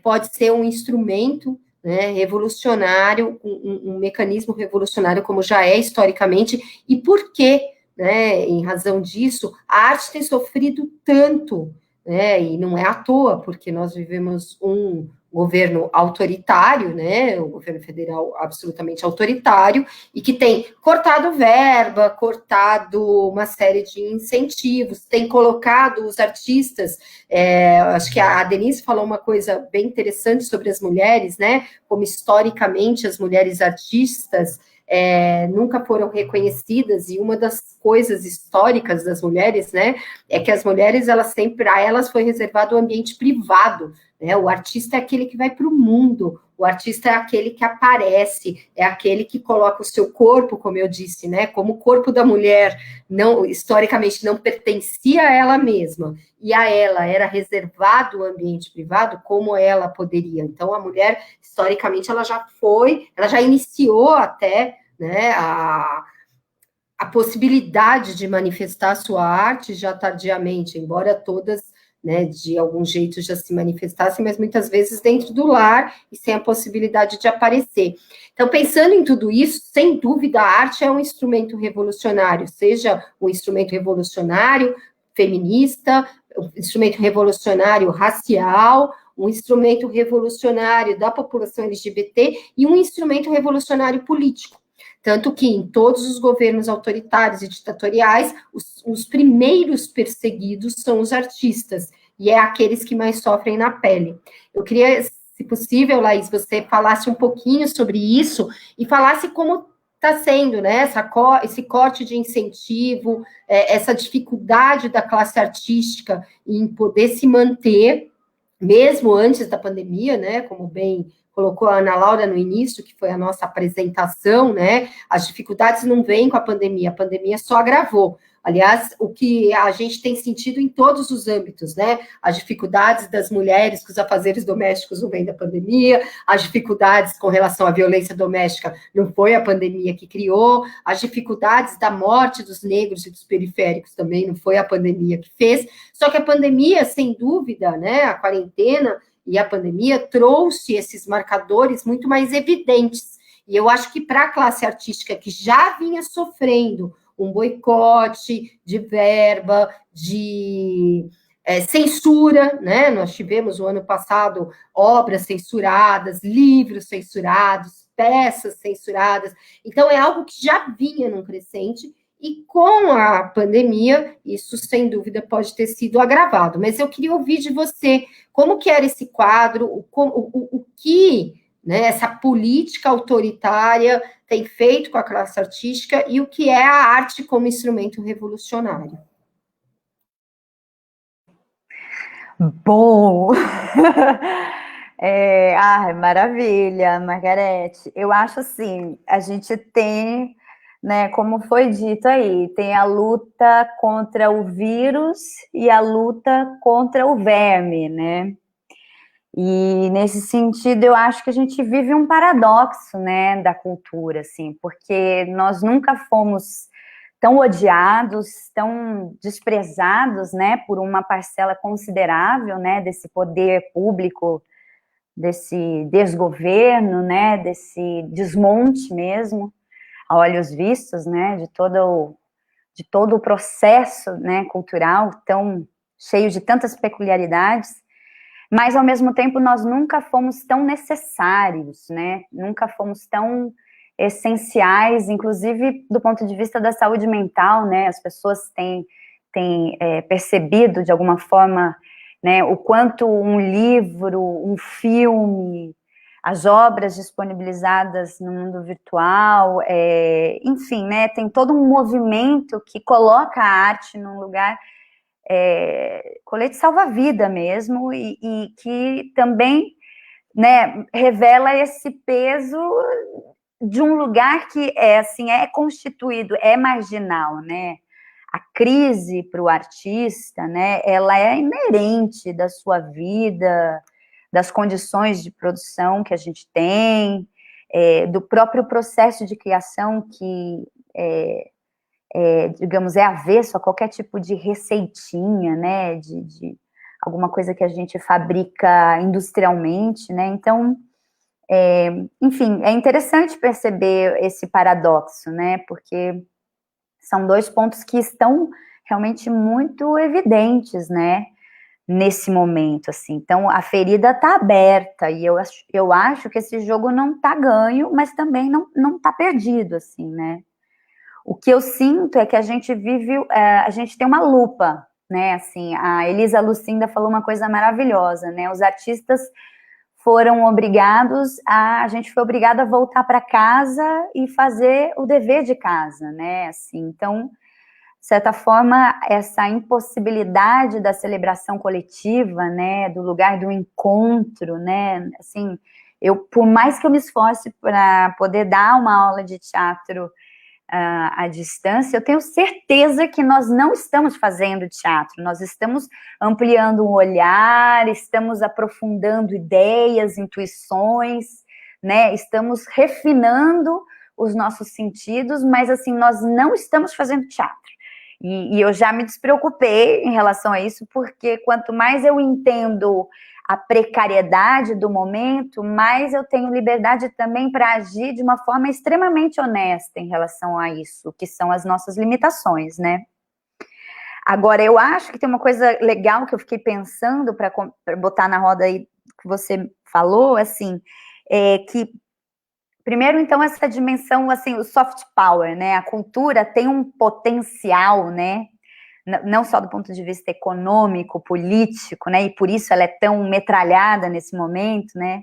pode ser um instrumento, né, revolucionário, um mecanismo revolucionário, como já é historicamente, e por que, né, em razão disso, a arte tem sofrido tanto, né, e não é à toa, porque nós vivemos um governo autoritário, né, o governo federal absolutamente autoritário, e que tem cortado verba, cortado uma série de incentivos, tem colocado os artistas, acho que a Denise falou uma coisa bem interessante sobre as mulheres, né, como historicamente as mulheres artistas nunca foram reconhecidas, e uma das coisas históricas das mulheres, né, é que as mulheres, a elas foi reservado o ambiente privado, né? O artista é aquele que vai para o mundo, o artista é aquele que aparece, é aquele que coloca o seu corpo, como eu disse, né, como o corpo da mulher historicamente não pertencia a ela mesma, e a ela era reservado o ambiente privado, como ela poderia. Então, a mulher, historicamente, ela já iniciou até, né, a possibilidade de manifestar a sua arte já tardiamente, embora todas, né, de algum jeito já se manifestassem, mas muitas vezes dentro do lar e sem a possibilidade de aparecer. Então, pensando em tudo isso, sem dúvida, a arte é um instrumento revolucionário, seja um instrumento revolucionário feminista, um instrumento revolucionário racial, um instrumento revolucionário da população LGBT e um instrumento revolucionário político. Tanto que em todos os governos autoritários e ditatoriais, os primeiros perseguidos são os artistas, e é aqueles que mais sofrem na pele. Eu queria, se possível, Laís, você falasse um pouquinho sobre isso, e falasse como está sendo, né, esse corte de incentivo, essa dificuldade da classe artística em poder se manter, mesmo antes da pandemia, né, como colocou a Ana Laura no início, que foi a nossa apresentação, né? As dificuldades não vêm com a pandemia só agravou. Aliás, o que a gente tem sentido em todos os âmbitos, né? As dificuldades das mulheres com os afazeres domésticos não vêm da pandemia, as dificuldades com relação à violência doméstica não foi a pandemia que criou, as dificuldades da morte dos negros e dos periféricos também não foi a pandemia que fez, só que a pandemia, sem dúvida, né? A quarentena e a pandemia trouxe esses marcadores muito mais evidentes. E eu acho que para a classe artística que já vinha sofrendo um boicote de verba, de censura, né? Nós tivemos, no ano passado, obras censuradas, livros censurados, peças censuradas. Então, é algo que já vinha num crescente, e com a pandemia, isso, sem dúvida, pode ter sido agravado. Mas eu queria ouvir de você, como que era esse quadro, o que, né, essa política autoritária tem feito com a classe artística e o que é a arte como instrumento revolucionário. Bom, maravilha, Margarete. Eu acho assim, a gente tem, né, como foi dito aí, tem a luta contra o vírus e a luta contra o verme, né? E, nesse sentido, eu acho que a gente vive um paradoxo, né, da cultura, assim, porque nós nunca fomos tão odiados, tão desprezados, né, por uma parcela considerável, né, desse poder público, desse desgoverno, né, desse desmonte mesmo, a olhos vistos, né, de todo o processo, né, cultural tão cheio de tantas peculiaridades. Mas, ao mesmo tempo, nós nunca fomos tão necessários, né? Nunca fomos tão essenciais, inclusive do ponto de vista da saúde mental, né? As pessoas têm percebido, de alguma forma, né, o quanto um livro, um filme, as obras disponibilizadas no mundo virtual, enfim, né? Tem todo um movimento que coloca a arte num lugar... colete salva-vida mesmo, e que também, né, revela esse peso de um lugar que assim, é constituído, é marginal, né? A crise para o artista, né, ela é inerente da sua vida, das condições de produção que a gente tem, do próprio processo de criação que digamos, é avesso a qualquer tipo de receitinha, né, de alguma coisa que a gente fabrica industrialmente, né, então, enfim, é interessante perceber esse paradoxo, né, porque são dois pontos que estão realmente muito evidentes, né, nesse momento, assim, então a ferida está aberta, e eu acho que esse jogo não está ganho, mas também não está perdido, assim, né. O que eu sinto é que a gente a gente tem uma lupa, né, assim, a Elisa Lucinda falou uma coisa maravilhosa, né, os artistas foram obrigados a gente foi obrigado a voltar para casa e fazer o dever de casa, né, assim, então, de certa forma, essa impossibilidade da celebração coletiva, né, do lugar do encontro, né, assim, por mais que eu me esforce para poder dar uma aula de teatro à distância, eu tenho certeza que nós não estamos fazendo teatro, nós estamos ampliando o olhar, estamos aprofundando ideias, intuições, né, estamos refinando os nossos sentidos, mas assim, nós não estamos fazendo teatro. E eu já me despreocupei em relação a isso, porque quanto mais eu entendo a precariedade do momento, mais eu tenho liberdade também para agir de uma forma extremamente honesta em relação a isso, que são as nossas limitações, né? Agora, eu acho que tem uma coisa legal que eu fiquei pensando para botar na roda aí que você falou, assim, que, primeiro, então, essa dimensão, assim, o soft power, né? A cultura tem um potencial, né? Não só do ponto de vista econômico, político, né, e por isso ela é tão metralhada nesse momento, né,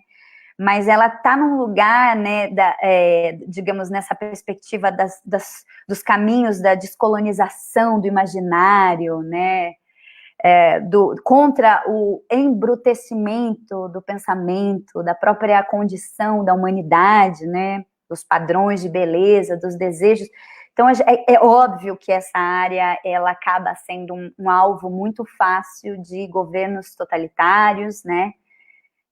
mas ela está num lugar, né, digamos, nessa perspectiva dos caminhos da descolonização do imaginário, né, contra o embrutecimento do pensamento, da própria condição da humanidade, né, dos padrões de beleza, dos desejos. Então, é óbvio que essa área, ela acaba sendo um alvo muito fácil de governos totalitários, né,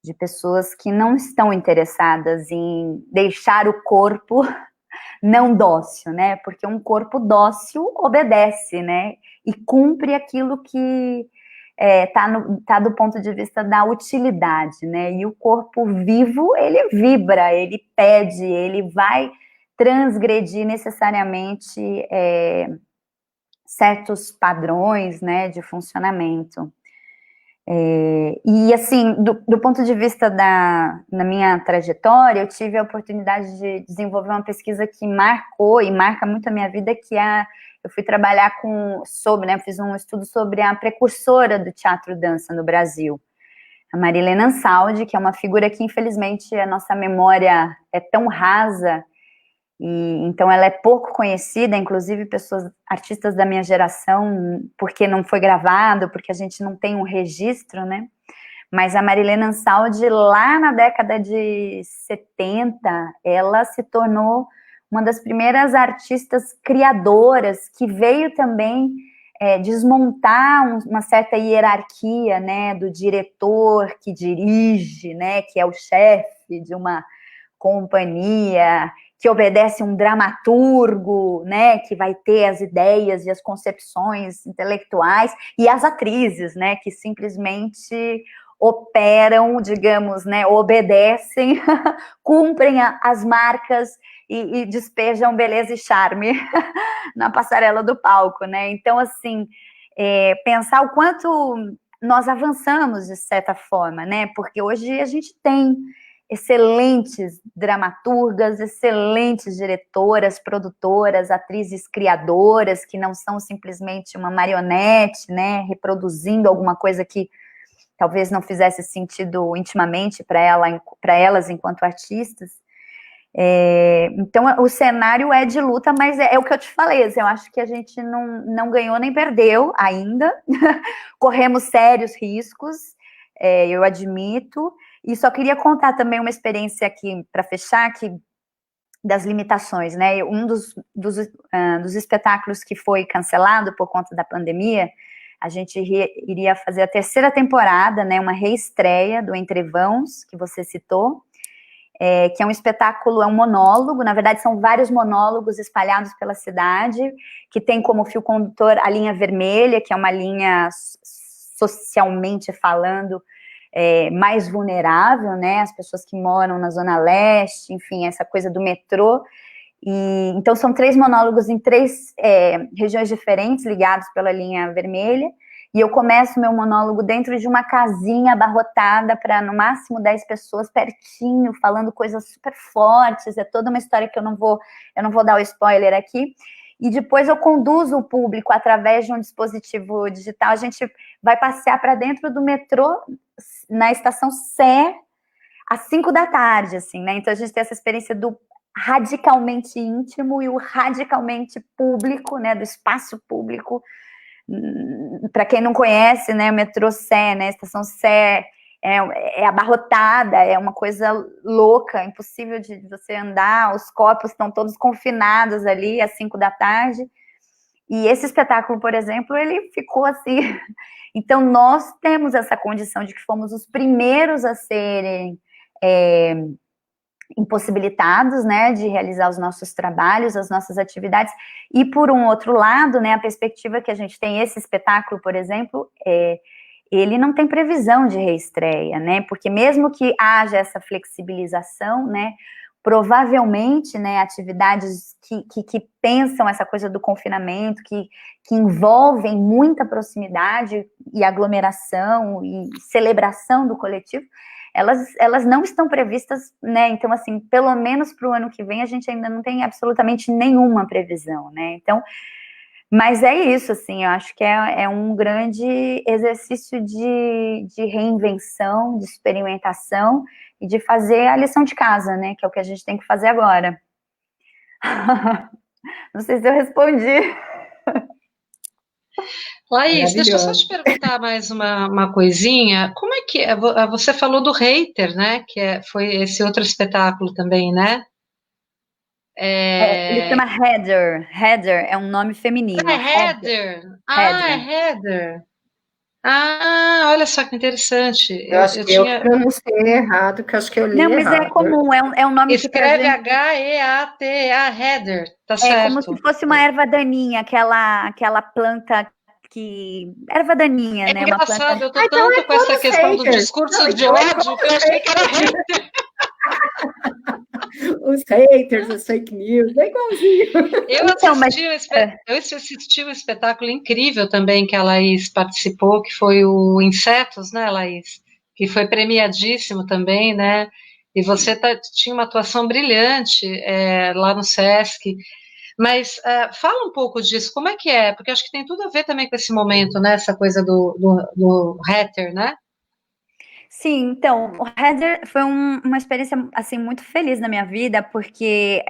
de pessoas que não estão interessadas em deixar o corpo não dócil, né, porque um corpo dócil obedece, né, e cumpre aquilo que tá do ponto de vista da utilidade, né, e o corpo vivo, ele vibra, ele pede, ele vai transgredir necessariamente certos padrões, né, de funcionamento. E, assim, do ponto de vista na minha trajetória, eu tive a oportunidade de desenvolver uma pesquisa que marcou e marca muito a minha vida, que eu fui trabalhar né, fiz um estudo sobre a precursora do teatro-dança no Brasil, a Marilena Ansaldi, que é uma figura que, infelizmente, a nossa memória é tão rasa, e então ela é pouco conhecida, inclusive artistas da minha geração, porque não foi gravado, porque a gente não tem um registro, né? Mas a Marilena Ansaldi, lá na década de 70, ela se tornou uma das primeiras artistas criadoras, que veio também desmontar uma certa hierarquia, né, do diretor que dirige, né, que é o chefe de uma companhia, que obedece um dramaturgo, né, que vai ter as ideias e as concepções intelectuais, e as atrizes, né, que simplesmente operam, digamos, né, obedecem, cumprem as marcas e despejam beleza e charme na passarela do palco, né? Então, assim, pensar o quanto nós avançamos de certa forma, né? Porque hoje a gente tem excelentes dramaturgas, excelentes diretoras, produtoras, atrizes criadoras, que não são simplesmente uma marionete, né, reproduzindo alguma coisa que talvez não fizesse sentido intimamente para elas enquanto artistas. Então, o cenário é de luta, mas é o que eu te falei, assim, eu acho que a gente não ganhou nem perdeu ainda, corremos sérios riscos, eu admito. E só queria contar também uma experiência aqui, para fechar, das limitações, né? Um dos espetáculos que foi cancelado por conta da pandemia, a gente iria fazer a 3ª temporada, né? Uma reestreia do Entrevãos, que você citou, que é um espetáculo, é um monólogo, na verdade são vários monólogos espalhados pela cidade, que tem como fio condutor a linha vermelha, que é uma linha socialmente falando, mais vulnerável, né, as pessoas que moram na Zona Leste, enfim, essa coisa do metrô. E então são 3 monólogos em 3 regiões diferentes, ligados pela linha vermelha, e eu começo meu monólogo dentro de uma casinha abarrotada para, no máximo, 10 pessoas, pertinho, falando coisas super fortes, é toda uma história que eu não vou dar o spoiler aqui. E depois eu conduzo o público através de um dispositivo digital. A gente vai passear para dentro do metrô, na estação Sé, às 5 da tarde, assim, né? Então a gente tem essa experiência do radicalmente íntimo e o radicalmente público, né? Do espaço público. Para quem não conhece, né? O metrô Sé, né? A estação Sé é abarrotada, é uma coisa louca, impossível de você andar, os corpos estão todos confinados ali às 5 da tarde, e esse espetáculo, por exemplo, ele ficou assim. Então nós temos essa condição de que fomos os primeiros a serem impossibilitados, né, de realizar os nossos trabalhos, as nossas atividades, e por um outro lado, né, a perspectiva que a gente tem, esse espetáculo, por exemplo, ele não tem previsão de reestreia, né, porque mesmo que haja essa flexibilização, né, provavelmente, né, atividades que pensam essa coisa do confinamento, que envolvem muita proximidade e aglomeração e celebração do coletivo, elas não estão previstas, né, então, assim, pelo menos para o ano que vem, a gente ainda não tem absolutamente nenhuma previsão, né, então, mas é isso, assim, eu acho que é um grande exercício de reinvenção, de experimentação e de fazer a lição de casa, né, que é o que a gente tem que fazer agora. Não sei se eu respondi. Laís, deixa eu só te Maravilhoso. perguntar mais uma coisinha. Como é que é? Você falou do Hater, né? Foi esse outro espetáculo também, né? Ele chama É, Heather. Heather é um nome feminino. é Heather. Heather. Ah, é Heather. Heather. Ah, olha só que interessante. Eu acho Eu que eu que tinha. pronunciei errado, que eu acho que eu li Não, mas é errado. comum, é um nome que pra Escreve gente Heata, Heather, tá é como se certo. fosse uma erva daninha, aquela planta que. Erva daninha, É né? Uma planta. engraçado, eu tô Ah, então tanto é com como essa os questão do haters. Não, discurso de então é ódio como que eu os achei que era haters. hater. Os haters, as fake news, é igualzinho. Eu Então, mas. assisti, eu assisti um espetáculo incrível também que a Laís participou, que foi o Insetos, né, Laís? Que foi premiadíssimo também, né? E você tinha uma atuação brilhante lá no Sesc. Mas fala um pouco disso, como é que é? Porque acho que tem tudo a ver também com esse momento, né? Essa coisa do hater, né? Sim, então, o Heather foi uma experiência, assim, muito feliz na minha vida, porque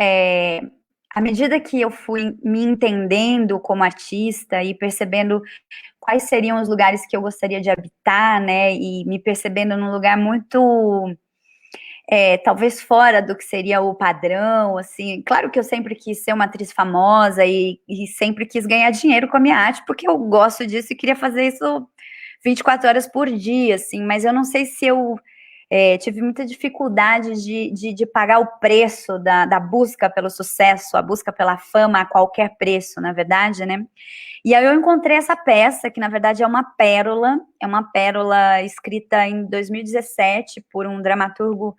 à medida que eu fui me entendendo como artista e percebendo quais seriam os lugares que eu gostaria de habitar, né, e me percebendo num lugar muito, talvez fora do que seria o padrão, assim, claro que eu sempre quis ser uma atriz famosa e sempre quis ganhar dinheiro com a minha arte, porque eu gosto disso e queria fazer isso 24 horas por dia, assim, mas eu não sei se eu tive muita dificuldade de pagar o preço da busca pelo sucesso, a busca pela fama a qualquer preço, na verdade, né? E aí eu encontrei essa peça, que na verdade é uma pérola escrita em 2017 por um dramaturgo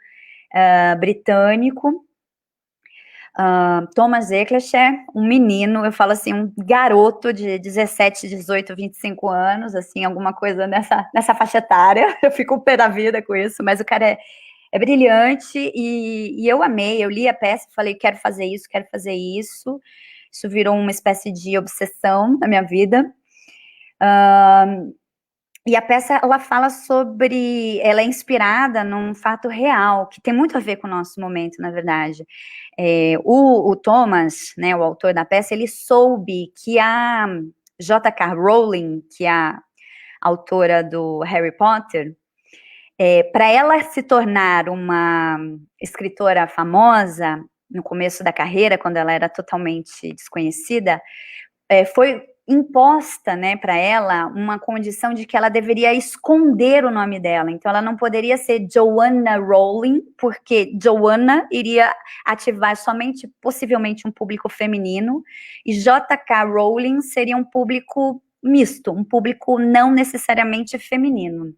britânico, Thomas Eccleshare, um menino, eu falo assim, um garoto de 17, 18, 25 anos, assim, alguma coisa nessa faixa etária, eu fico pé da vida com isso, mas o cara é brilhante e eu amei, eu li a peça e falei, quero fazer isso virou uma espécie de obsessão na minha vida. E a peça, ela fala ela é inspirada num fato real, que tem muito a ver com o nosso momento, na verdade. O Thomas, né, o autor da peça, ele soube que a J.K. Rowling, que é a autora do Harry Potter, para ela se tornar uma escritora famosa, no começo da carreira, quando ela era totalmente desconhecida, foi imposta, né, para ela uma condição de que ela deveria esconder o nome dela. Então, ela não poderia ser Joanna Rowling, porque Joanna iria ativar somente, possivelmente, um público feminino, e J.K. Rowling seria um público misto, um público não necessariamente feminino.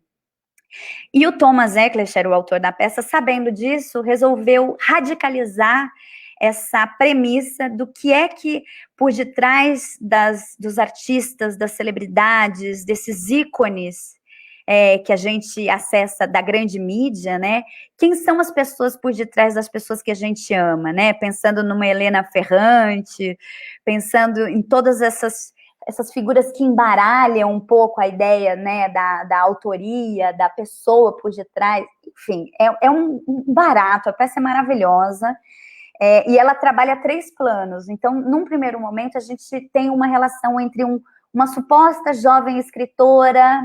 E o Thomas Eccleshare, o autor da peça, sabendo disso, resolveu radicalizar essa premissa do que é que, por detrás dos artistas, das celebridades, desses ícones que a gente acessa da grande mídia, né? Quem são as pessoas por detrás das pessoas que a gente ama, né? Pensando numa Helena Ferrante, pensando em todas essas figuras que embaralham um pouco a ideia, né, da autoria, da pessoa por detrás, enfim, é um barato, a peça é maravilhosa, e ela trabalha 3 planos, então, num primeiro momento, a gente tem uma relação entre uma suposta jovem escritora,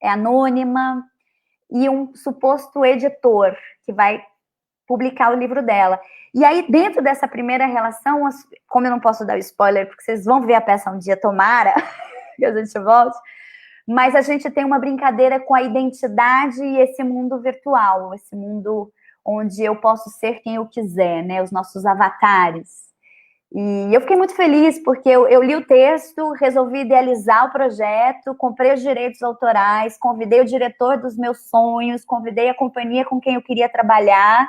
anônima, e um suposto editor, que vai publicar o livro dela. E aí, dentro dessa primeira relação, como eu não posso dar spoiler, porque vocês vão ver a peça um dia, tomara que a gente volte, mas a gente tem uma brincadeira com a identidade e esse mundo virtual, esse mundo onde eu posso ser quem eu quiser, né, os nossos avatares. E eu fiquei muito feliz, porque eu li o texto, resolvi idealizar o projeto, comprei os direitos autorais, convidei o diretor dos meus sonhos, convidei a companhia com quem eu queria trabalhar.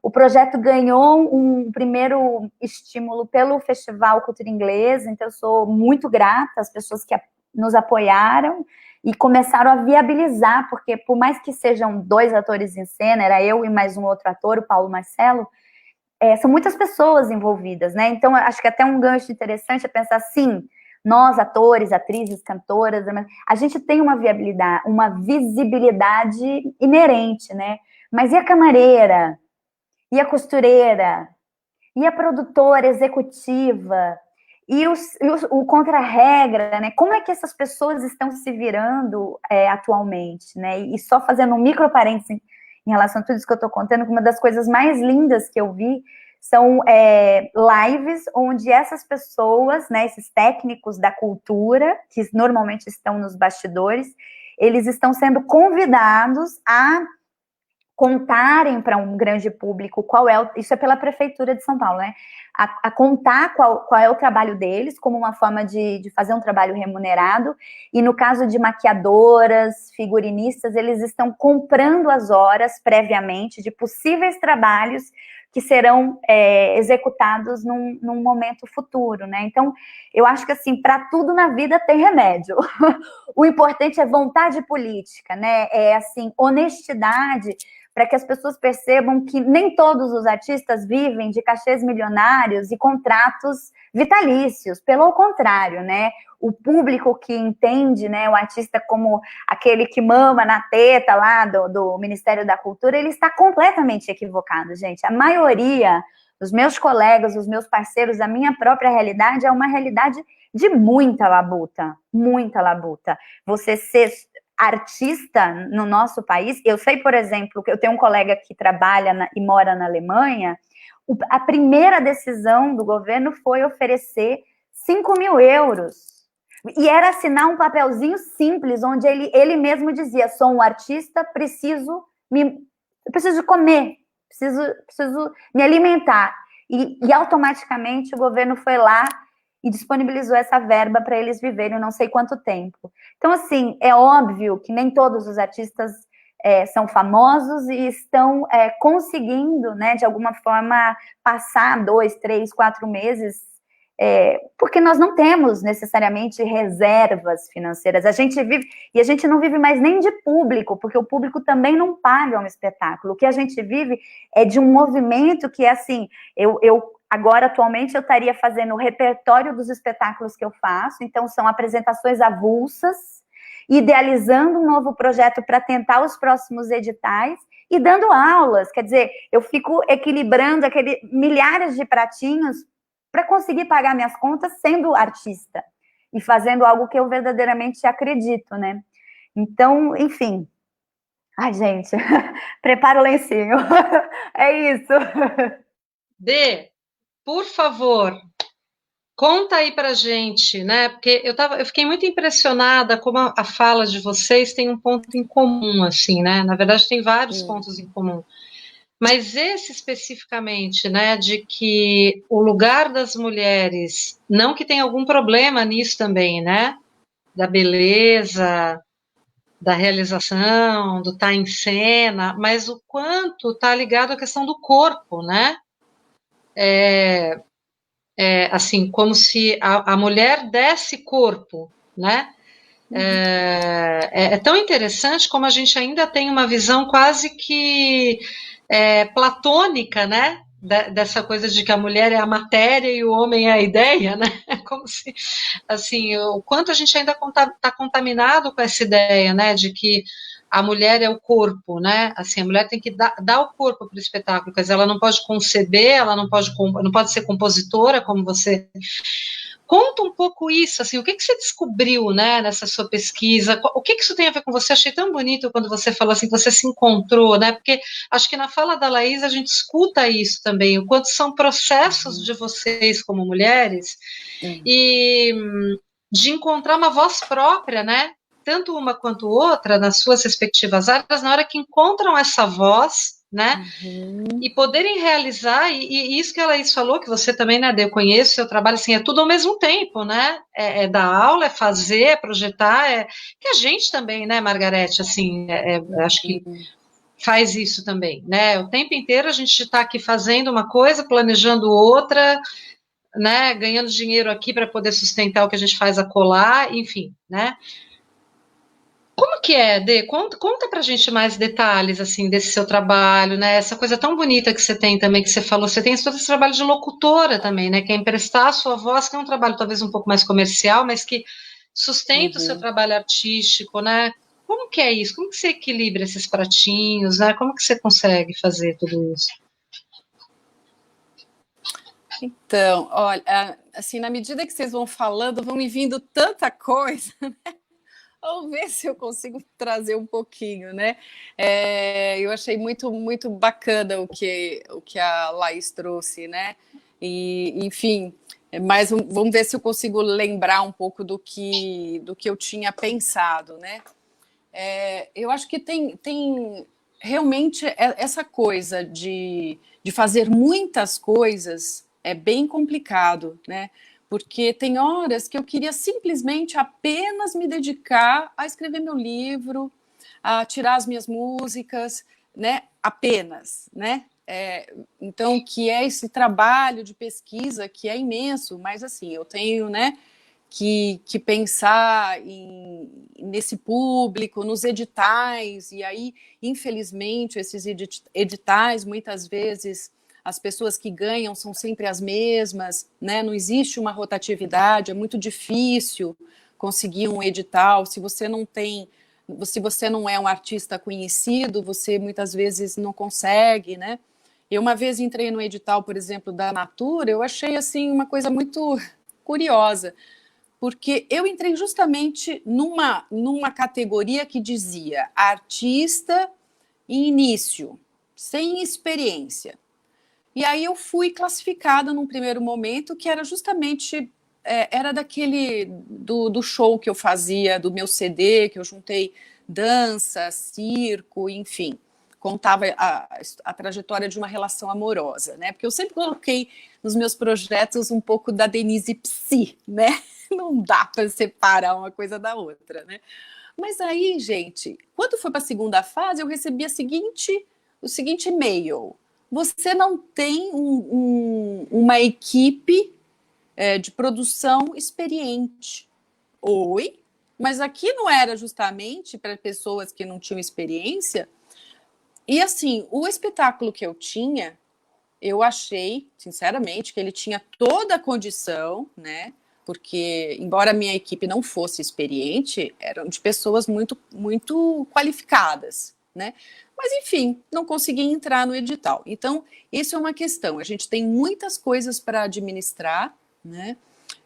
O projeto ganhou um primeiro estímulo pelo Festival Cultura Inglesa, então eu sou muito grata às pessoas que nos apoiaram e começaram a viabilizar, porque por mais que sejam 2 atores em cena, era eu e mais um outro ator, o Paulo Marcelo, são muitas pessoas envolvidas, né? Então, acho que até um gancho interessante é pensar assim, nós, atores, atrizes, cantoras, a gente tem uma viabilidade, uma visibilidade inerente, né? Mas e a camareira? E a costureira? E a produtora executiva? o contra-regra, né? Como é que essas pessoas estão se virando atualmente, né? E só fazendo um micro parênteses em relação a tudo isso que eu estou contando, uma das coisas mais lindas que eu vi são lives onde essas pessoas, né, esses técnicos da cultura, que normalmente estão nos bastidores, eles estão sendo convidados a contarem para um grande público isso é pela Prefeitura de São Paulo, né? A contar qual é o trabalho deles, como uma forma de fazer um trabalho remunerado, e no caso de maquiadoras, figurinistas, eles estão comprando as horas previamente de possíveis trabalhos que serão executados num momento futuro, né? Então, eu acho que, assim, para tudo na vida tem remédio. O importante é vontade política, né? Assim, honestidade, para que as pessoas percebam que nem todos os artistas vivem de cachês milionários e contratos vitalícios, pelo contrário, né? O público que entende, né, o artista como aquele que mama na teta lá do Ministério da Cultura, ele está completamente equivocado, gente. A maioria dos meus colegas, dos meus parceiros, a minha própria realidade é uma realidade de muita labuta, muita labuta. Você ser artista no nosso país, eu sei, por exemplo, que eu tenho um colega que trabalha e mora na Alemanha, a primeira decisão do governo foi oferecer 5.000 euros. E era assinar um papelzinho simples, onde ele mesmo dizia, sou um artista, preciso comer, preciso me alimentar. E automaticamente o governo foi lá e disponibilizou essa verba para eles viverem não sei quanto tempo. Então, assim, é óbvio que nem todos os artistas são famosos e estão conseguindo, né, de alguma forma, passar 2, 3, 4 meses, porque nós não temos necessariamente reservas financeiras. A gente não vive mais nem de público, porque o público também não paga um espetáculo. O que a gente vive é de um movimento que, assim, agora, atualmente, eu estaria fazendo o repertório dos espetáculos que eu faço, então são apresentações avulsas, idealizando um novo projeto para tentar os próximos editais e dando aulas, quer dizer, eu fico equilibrando milhares de pratinhos para conseguir pagar minhas contas sendo artista e fazendo algo que eu verdadeiramente acredito, né? Então, enfim. Ai, gente, prepara o lencinho. É isso. Dê, por favor, conta aí pra gente, né? Porque eu fiquei muito impressionada como a fala de vocês tem um ponto em comum, assim, né? Na verdade, tem vários pontos em comum. Mas esse especificamente, né, de que o lugar das mulheres, não que tenha algum problema nisso também, né? Da beleza, da realização, do estar em cena, mas o quanto está ligado à questão do corpo, né? Assim, como se a mulher desse corpo, né? É tão interessante como a gente ainda tem uma visão quase que platônica, né? Dessa coisa de que a mulher é a matéria e o homem é a ideia, né? Como se, assim, o quanto a gente ainda está contaminado com essa ideia, né? De que a mulher é o corpo, né? Assim, a mulher tem que dar o corpo para o espetáculo, quer dizer, ela não pode conceber, ela não pode ser compositora, como você. Conta um pouco isso, assim, o que você descobriu, né, nessa sua pesquisa, o que isso tem a ver com você? Achei tão bonito quando você falou assim, que você se encontrou, né, porque acho que na fala da Laís a gente escuta isso também, o quanto são processos de vocês como mulheres, e de encontrar uma voz própria, né, tanto uma quanto outra, nas suas respectivas áreas, na hora que encontram essa voz, né, e poderem realizar, e isso que a Laís falou, que você também, né, eu conheço, seu trabalho, assim, é tudo ao mesmo tempo, né, dar aula, é fazer, é projetar, que a gente também, né, Margarete, assim, acho que faz isso também, né, o tempo inteiro a gente está aqui fazendo uma coisa, planejando outra, né, ganhando dinheiro aqui para poder sustentar o que a gente faz acolá, enfim, né. Como que é, Dê? Conta pra gente mais detalhes, assim, desse seu trabalho, né? Essa coisa tão bonita que você tem também, que você falou, você tem todo esse trabalho de locutora também, né? Que é emprestar a sua voz, que é um trabalho talvez um pouco mais comercial, mas que sustenta o seu trabalho artístico, né? Como que é isso? Como que você equilibra esses pratinhos, né? Como que você consegue fazer tudo isso? Então, olha, assim, na medida que vocês vão falando, vão me vindo tanta coisa, né? Vamos ver se eu consigo trazer um pouquinho, né? Eu achei muito, muito bacana o que a Laís trouxe, né? E, enfim, mas vamos ver se eu consigo lembrar um pouco do que eu tinha pensado, né? Eu acho que tem realmente essa coisa de fazer muitas coisas é bem complicado, né? Porque tem horas que eu queria simplesmente apenas me dedicar a escrever meu livro, a tirar as minhas músicas, né? Apenas, né? Então, que é esse trabalho de pesquisa que é imenso, mas assim, eu tenho, né, que pensar nesse público, nos editais, e aí, infelizmente, esses editais, muitas vezes, as pessoas que ganham são sempre as mesmas, né? Não existe uma rotatividade, é muito difícil conseguir um edital, se você não é um artista conhecido, você muitas vezes não consegue, né? Eu uma vez entrei no edital, por exemplo, da Natura, eu achei assim uma coisa muito curiosa, porque eu entrei justamente numa categoria que dizia artista em início, sem experiência. E aí eu fui classificada num primeiro momento que era justamente era do show que eu fazia, do meu CD, que eu juntei dança, circo, enfim, contava a trajetória de uma relação amorosa, né? Porque eu sempre coloquei nos meus projetos um pouco da Denise Psy, né? Não dá para separar uma coisa da outra, né? Mas aí, gente, quando foi para a segunda fase, eu recebi o seguinte e-mail: você não tem uma equipe de produção experiente. Oi? Mas aqui não era justamente para pessoas que não tinham experiência? E assim, o espetáculo que eu tinha, eu achei, sinceramente, que ele tinha toda a condição, né? Porque, embora a minha equipe não fosse experiente, eram de pessoas muito, muito qualificadas, né? Mas, enfim, não consegui entrar no edital. Então, isso é uma questão. A gente tem muitas coisas para administrar, né?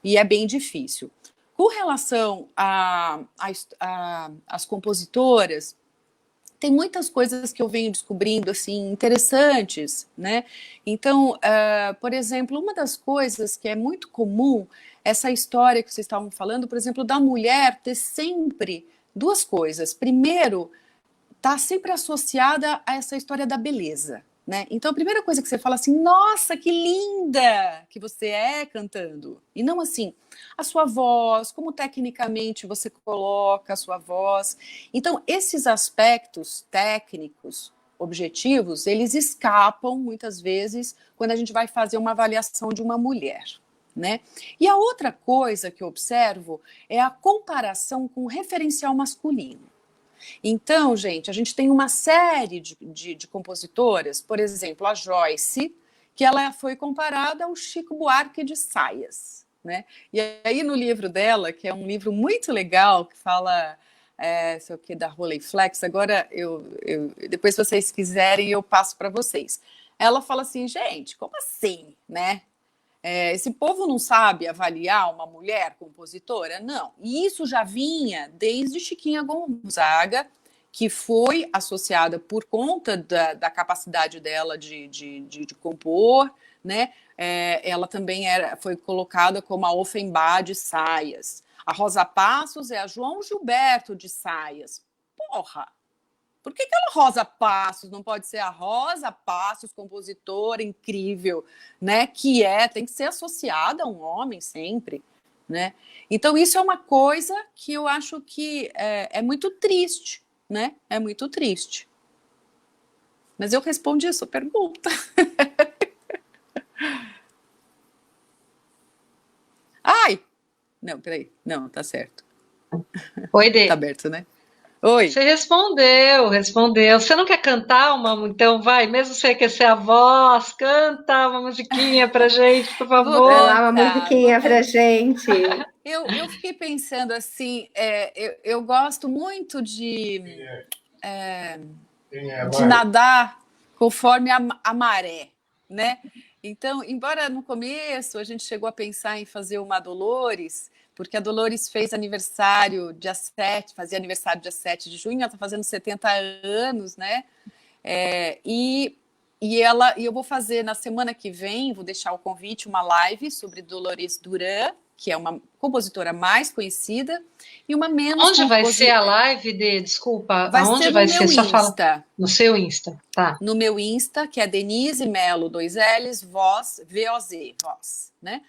E é bem difícil. Com relação às compositoras, tem muitas coisas que eu venho descobrindo, assim, interessantes, né? Então, por exemplo, uma das coisas que é muito comum, essa história que vocês estavam falando, por exemplo, da mulher ter sempre duas coisas. Primeiro, está sempre associada a essa história da beleza, né? Então, a primeira coisa que você fala assim, nossa, que linda que você é cantando. E não assim, a sua voz, como tecnicamente você coloca a sua voz. Então, esses aspectos técnicos, objetivos, eles escapam muitas vezes quando a gente vai fazer uma avaliação de uma mulher, né? E a outra coisa que eu observo é a comparação com o referencial masculino. Então, gente, a gente tem uma série de compositoras, por exemplo, a Joyce, que ela foi comparada ao Chico Buarque de Saias, né? E aí no livro dela, que é um livro muito legal, que fala sei o que, da Rolleiflex, agora depois se vocês quiserem eu passo para vocês. Ela fala assim, gente, como assim, né? Esse povo não sabe avaliar uma mulher compositora? Não. E isso já vinha desde Chiquinha Gonzaga, que foi associada por conta da capacidade dela de compor, né? Ela também foi colocada como a Offenbach de Saias. A Rosa Passos é a João Gilberto de Saias. Porra! Por que aquela Rosa Passos não pode ser a Rosa Passos, compositora incrível, né? Tem que ser associada a um homem sempre, né? Então, isso é uma coisa que eu acho que é muito triste, né? É muito triste. Mas eu respondi a sua pergunta. Ai! Não, peraí. Não, tá certo. Oi, Dê. Tá aberto, né? Oi. Você respondeu. Você não quer cantar então vai, mesmo você quer ser a voz, canta uma musiquinha pra gente, por favor. Vou lá uma musiquinha pra gente. Eu fiquei pensando assim, eu gosto muito de nadar conforme a maré, né? Então, embora no começo a gente chegou a pensar em fazer uma Dolores, porque a Dolores fez aniversário dia 7, fazia aniversário dia 7 de junho, ela está fazendo 70 anos, né? E eu vou fazer na semana que vem, vou deixar o convite, uma live sobre Dolores Duran, que é uma compositora mais conhecida, e uma menos Onde vai ser a live Desculpa, vai aonde ser no vai meu ser? Só fala Insta. no seu Insta, tá? No meu Insta, que é Denise Melo, 2 L's, Voz, V-O-Z, Voz, né?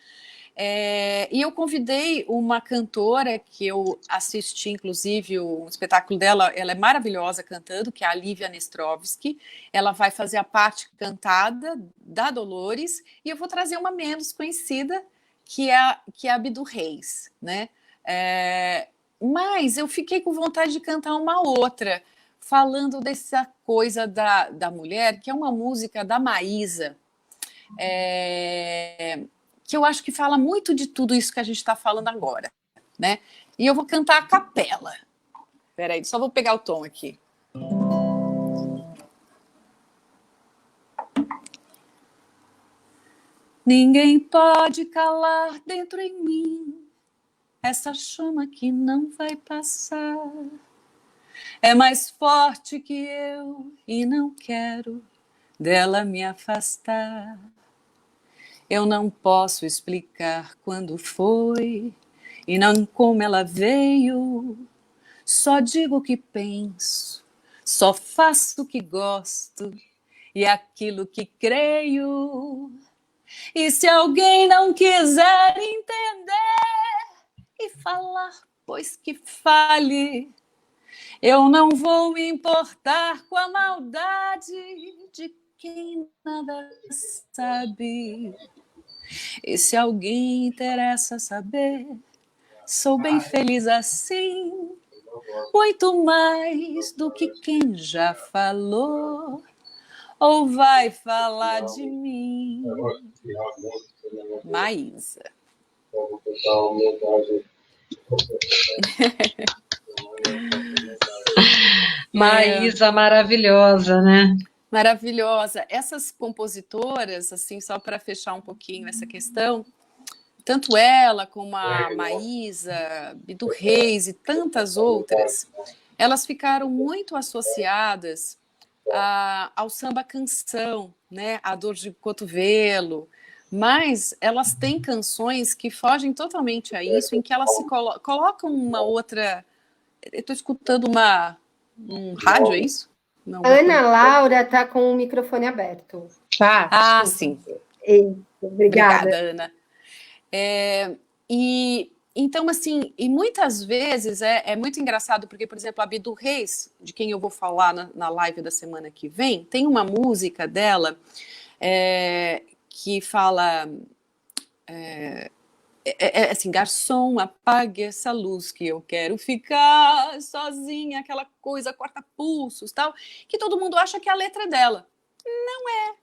E eu convidei uma cantora que eu assisti, inclusive, o espetáculo dela, ela é maravilhosa cantando, que é a Lívia Nestrovski. Ela vai fazer a parte cantada da Dolores, e eu vou trazer uma menos conhecida, que é a Bidu Reis, né? Mas eu fiquei com vontade de cantar uma outra, falando dessa coisa da mulher, que é uma música da Maísa, que eu acho que fala muito de tudo isso que a gente está falando agora, né? E eu vou cantar a capela. Espera aí, só vou pegar o tom aqui. Ninguém pode calar dentro em mim essa chama que não vai passar. É mais forte que eu e não quero dela me afastar. Eu não posso explicar quando foi e não como ela veio. Só digo o que penso, só faço o que gosto e aquilo que creio. E se alguém não quiser entender e falar, pois que fale, eu não vou me importar com a maldade de quem nada sabe. E se alguém interessa saber, sou bem feliz assim, muito mais do que quem já falou ou vai falar de mim. Maísa. Maísa maravilhosa, né? Maravilhosa. Essas compositoras, assim, só para fechar um pouquinho essa questão, tanto ela como a Maísa, Bidu Reis e tantas outras, elas ficaram muito associadas ao samba canção, né? A dor de cotovelo, mas elas têm canções que fogem totalmente a isso, em que elas se colocam uma outra. Eu estou escutando um rádio, é isso? Não, Ana Laura está com o microfone aberto. Sim. Obrigada, Ana. E então, assim, e muitas vezes é muito engraçado, porque, por exemplo, a Bidu Reis, de quem eu vou falar na live da semana que vem, tem uma música dela que fala assim, garçom, apague essa luz que eu quero ficar sozinha, aquela coisa corta-pulsos, tal, que todo mundo acha que a letra é dela. Não é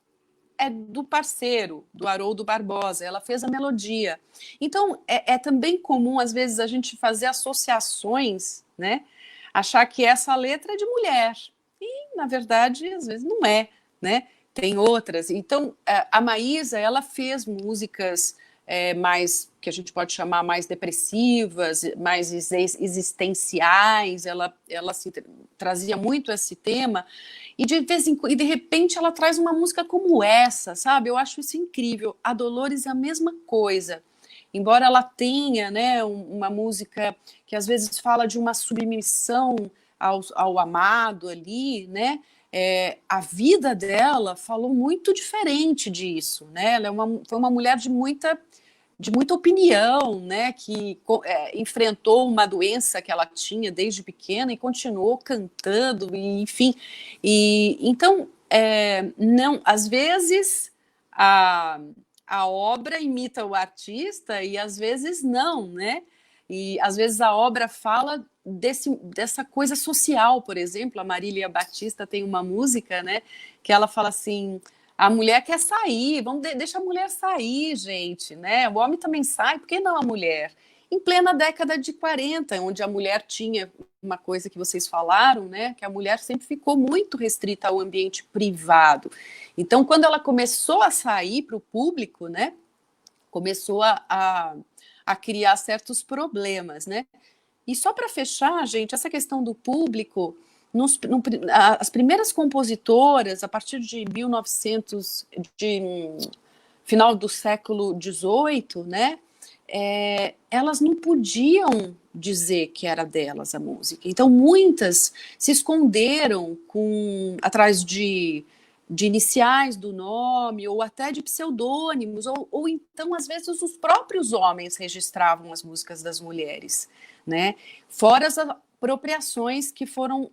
do parceiro, do Haroldo Barbosa, ela fez a melodia. Então, é também comum, às vezes, a gente fazer associações, né? Achar que essa letra é de mulher. E, na verdade, às vezes não é, né? Tem outras. Então, a Maísa, ela fez músicas mais, que a gente pode chamar mais depressivas, mais existenciais, ela trazia muito esse tema, e de repente ela traz uma música como essa, sabe? Eu acho isso incrível. A Dolores é a mesma coisa, embora ela tenha, né, uma música que às vezes fala de uma submissão ao amado ali, né? A vida dela falou muito diferente disso, né? Ela foi uma mulher de muita opinião, né, que enfrentou uma doença que ela tinha desde pequena e continuou cantando, e, enfim. Então, não, às vezes a obra imita o artista e às vezes não, né? E às vezes a obra fala dessa coisa social, por exemplo. A Marília Batista tem uma música, né, que ela fala assim: a mulher quer sair, deixa a mulher sair, gente, né? O homem também sai, por que não a mulher? em plena década de 40, onde a mulher tinha uma coisa que vocês falaram, né, que a mulher sempre ficou muito restrita ao ambiente privado. Então, quando ela começou a sair para o público, né, começou a criar certos problemas, né? E só para fechar, gente, essa questão do público, as primeiras compositoras, a partir de 1900, final do século XVIII, né? Elas não podiam dizer que era delas a música. Então, muitas se esconderam atrás de iniciais do nome, ou até de pseudônimos, ou então, às vezes, os próprios homens registravam as músicas das mulheres, né? Fora as apropriações que foram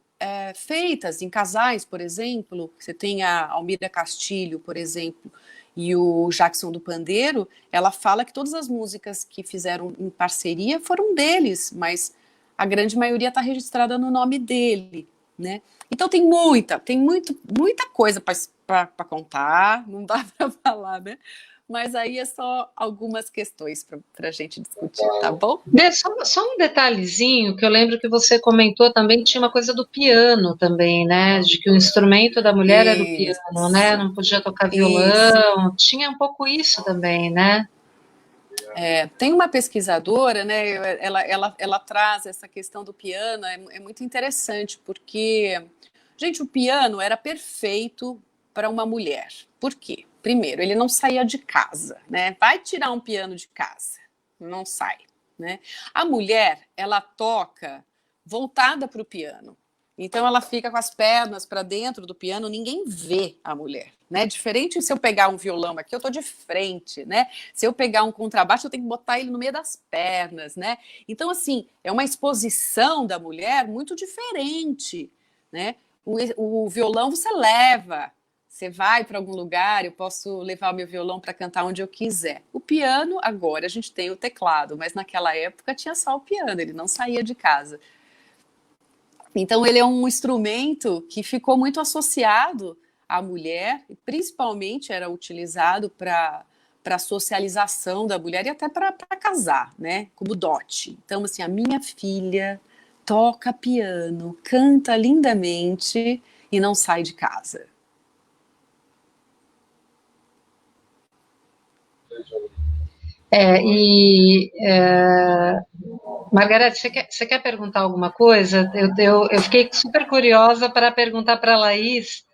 feitas em casais, por exemplo. Você tem a Almira Castilho, por exemplo, e o Jackson do Pandeiro. Ela fala que todas as músicas que fizeram em parceria foram deles, mas a grande maioria está registrada no nome dele, né? Então tem muita coisa para contar, não dá para falar, né? Mas aí é só algumas questões para a gente discutir, tá bom? Só um detalhezinho que eu lembro que você comentou também, tinha uma coisa do piano também, né? De que o instrumento da mulher era o piano, né? Não podia tocar violão, tinha um pouco isso também, né? Tem uma pesquisadora, né? Ela traz essa questão do piano, é muito interessante, porque, gente, o piano era perfeito para uma mulher. Por quê? Primeiro, ele não saía de casa, né? Vai tirar um piano de casa, não sai, né? A mulher, ela toca voltada para o piano. Então ela fica com as pernas para dentro do piano, ninguém vê a mulher, né? Diferente se eu pegar um violão aqui, eu tô de frente, né? Se eu pegar um contrabaixo, eu tenho que botar ele no meio das pernas, né? Então, assim, é uma exposição da mulher muito diferente, né? O violão você leva, você vai para algum lugar, eu posso levar o meu violão para cantar onde eu quiser. O piano, agora a gente tem o teclado, mas naquela época tinha só o piano, ele não saía de casa. Então, ele é um instrumento que ficou muito associado à mulher, e principalmente era utilizado para a socialização da mulher e até para casar, né? Como dote. Então, assim, a minha filha toca piano, canta lindamente e não sai de casa. Margarete, você quer perguntar alguma coisa? Eu fiquei super curiosa para perguntar para a Laís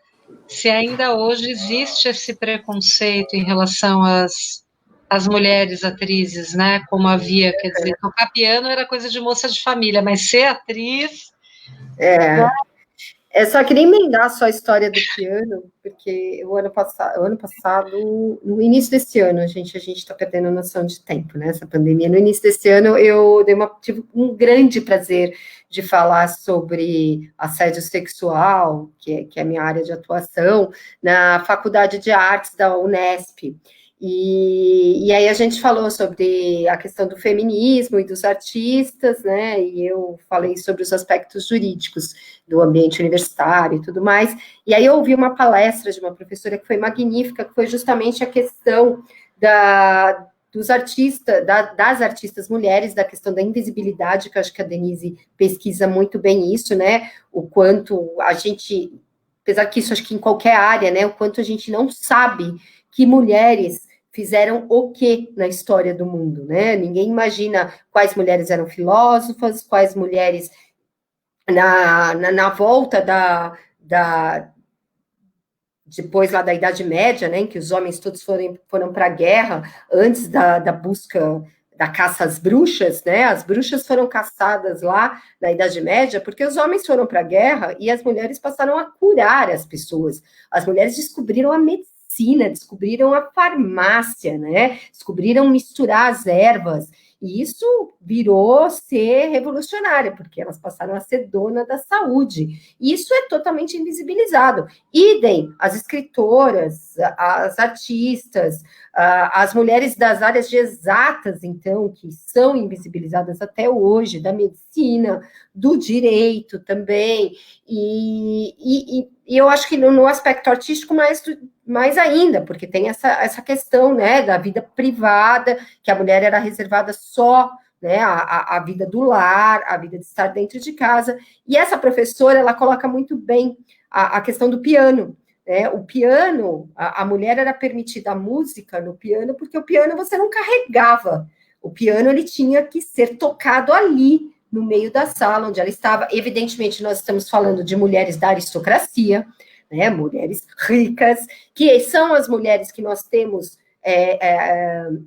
se ainda hoje existe esse preconceito em relação às mulheres atrizes, né? Como havia, quer dizer, tocar piano era coisa de moça de família, mas ser atriz... Só queria emendar só a história do piano, porque o ano passado, no início desse ano, a gente está perdendo a noção de tempo, né? Essa pandemia. No início desse ano, eu tive um grande prazer de falar sobre assédio sexual, que é a minha área de atuação, na Faculdade de Artes da Unesp. E aí a gente falou sobre a questão do feminismo e dos artistas, né? E eu falei sobre os aspectos jurídicos do ambiente universitário e tudo mais. E aí eu ouvi uma palestra de uma professora que foi magnífica, que foi justamente a questão dos artistas, das artistas mulheres, da questão da invisibilidade, que eu acho que a Denise pesquisa muito bem isso, né? O quanto a gente, apesar que isso acho que em qualquer área, né? O quanto a gente não sabe que mulheres fizeram o que na história do mundo, né? Ninguém imagina quais mulheres eram filósofas, quais mulheres na volta depois lá da Idade Média, né, em que os homens todos foram para a guerra, antes da busca, da caça às bruxas, né? As bruxas foram caçadas lá na Idade Média porque os homens foram para a guerra e as mulheres passaram a curar as pessoas. As mulheres descobriram a medicina, descobriram a farmácia, né? Descobriram misturar as ervas. E isso virou ser revolucionário, porque elas passaram a ser dona da saúde. E isso é totalmente invisibilizado. Idem, as escritoras, as artistas, as mulheres das áreas de exatas, então, que são invisibilizadas até hoje, da medicina, do direito também. E eu acho que no aspecto artístico mais ainda, porque tem essa questão, né, da vida privada, que a mulher era reservada só, né, a vida do lar, a vida de estar dentro de casa. E essa professora, ela coloca muito bem a questão do piano, né? O piano, a mulher era permitida a música no piano, porque o piano você não carregava. O piano, ele tinha que ser tocado ali, no meio da sala onde ela estava. Evidentemente, nós estamos falando de mulheres da aristocracia, né, mulheres ricas, que são as mulheres que nós temos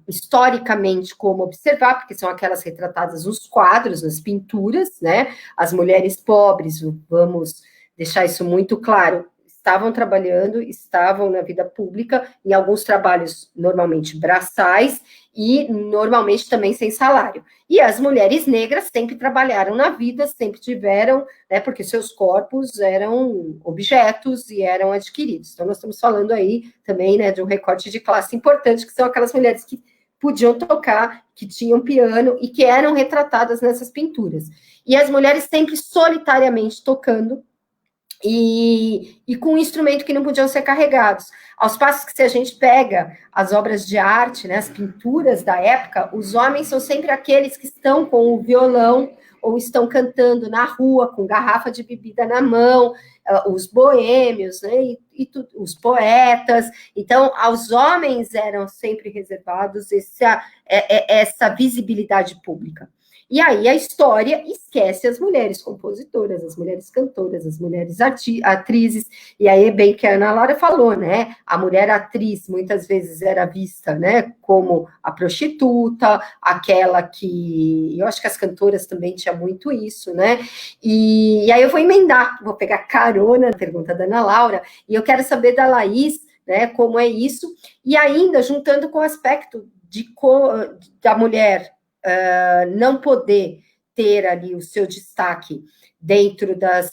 historicamente como observar, porque são aquelas retratadas nos quadros, nas pinturas, né? As mulheres pobres, vamos deixar isso muito claro, estavam trabalhando, estavam na vida pública, em alguns trabalhos normalmente braçais, e normalmente também sem salário. E as mulheres negras sempre trabalharam na vida, sempre tiveram, né, porque seus corpos eram objetos e eram adquiridos. Então, nós estamos falando aí também, né, de um recorte de classe importante, que são aquelas mulheres que podiam tocar, que tinham piano e que eram retratadas nessas pinturas. E as mulheres sempre solitariamente tocando, e com um instrumento que não podiam ser carregados. Aos passos que, se a gente pega as obras de arte, né, as pinturas da época, os homens são sempre aqueles que estão com o violão ou estão cantando na rua, com garrafa de bebida na mão, os boêmios, né, os poetas. Então, aos homens eram sempre reservados essa visibilidade pública. E aí a história esquece as mulheres compositoras, as mulheres cantoras, as mulheres atrizes, e aí bem que a Ana Laura falou, né, a mulher atriz muitas vezes era vista, né, como a prostituta, aquela que, eu acho que as cantoras também tinham muito isso, né, e aí eu vou emendar, vou pegar carona na pergunta da Ana Laura, e eu quero saber da Laís, né, como é isso, e ainda juntando com o aspecto da mulher não poder ter ali o seu destaque dentro das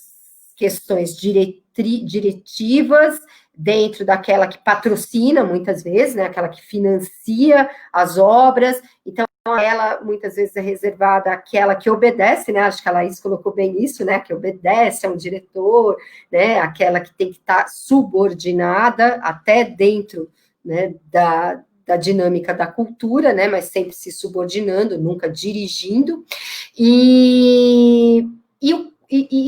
questões diretivas, dentro daquela que patrocina, muitas vezes, né, aquela que financia as obras, então ela muitas vezes é reservada àquela que obedece, né, acho que a Laís colocou bem isso, né, que obedece a um diretor, né, aquela que tem que estar subordinada até dentro, né, da dinâmica da cultura, né, mas sempre se subordinando, nunca dirigindo, e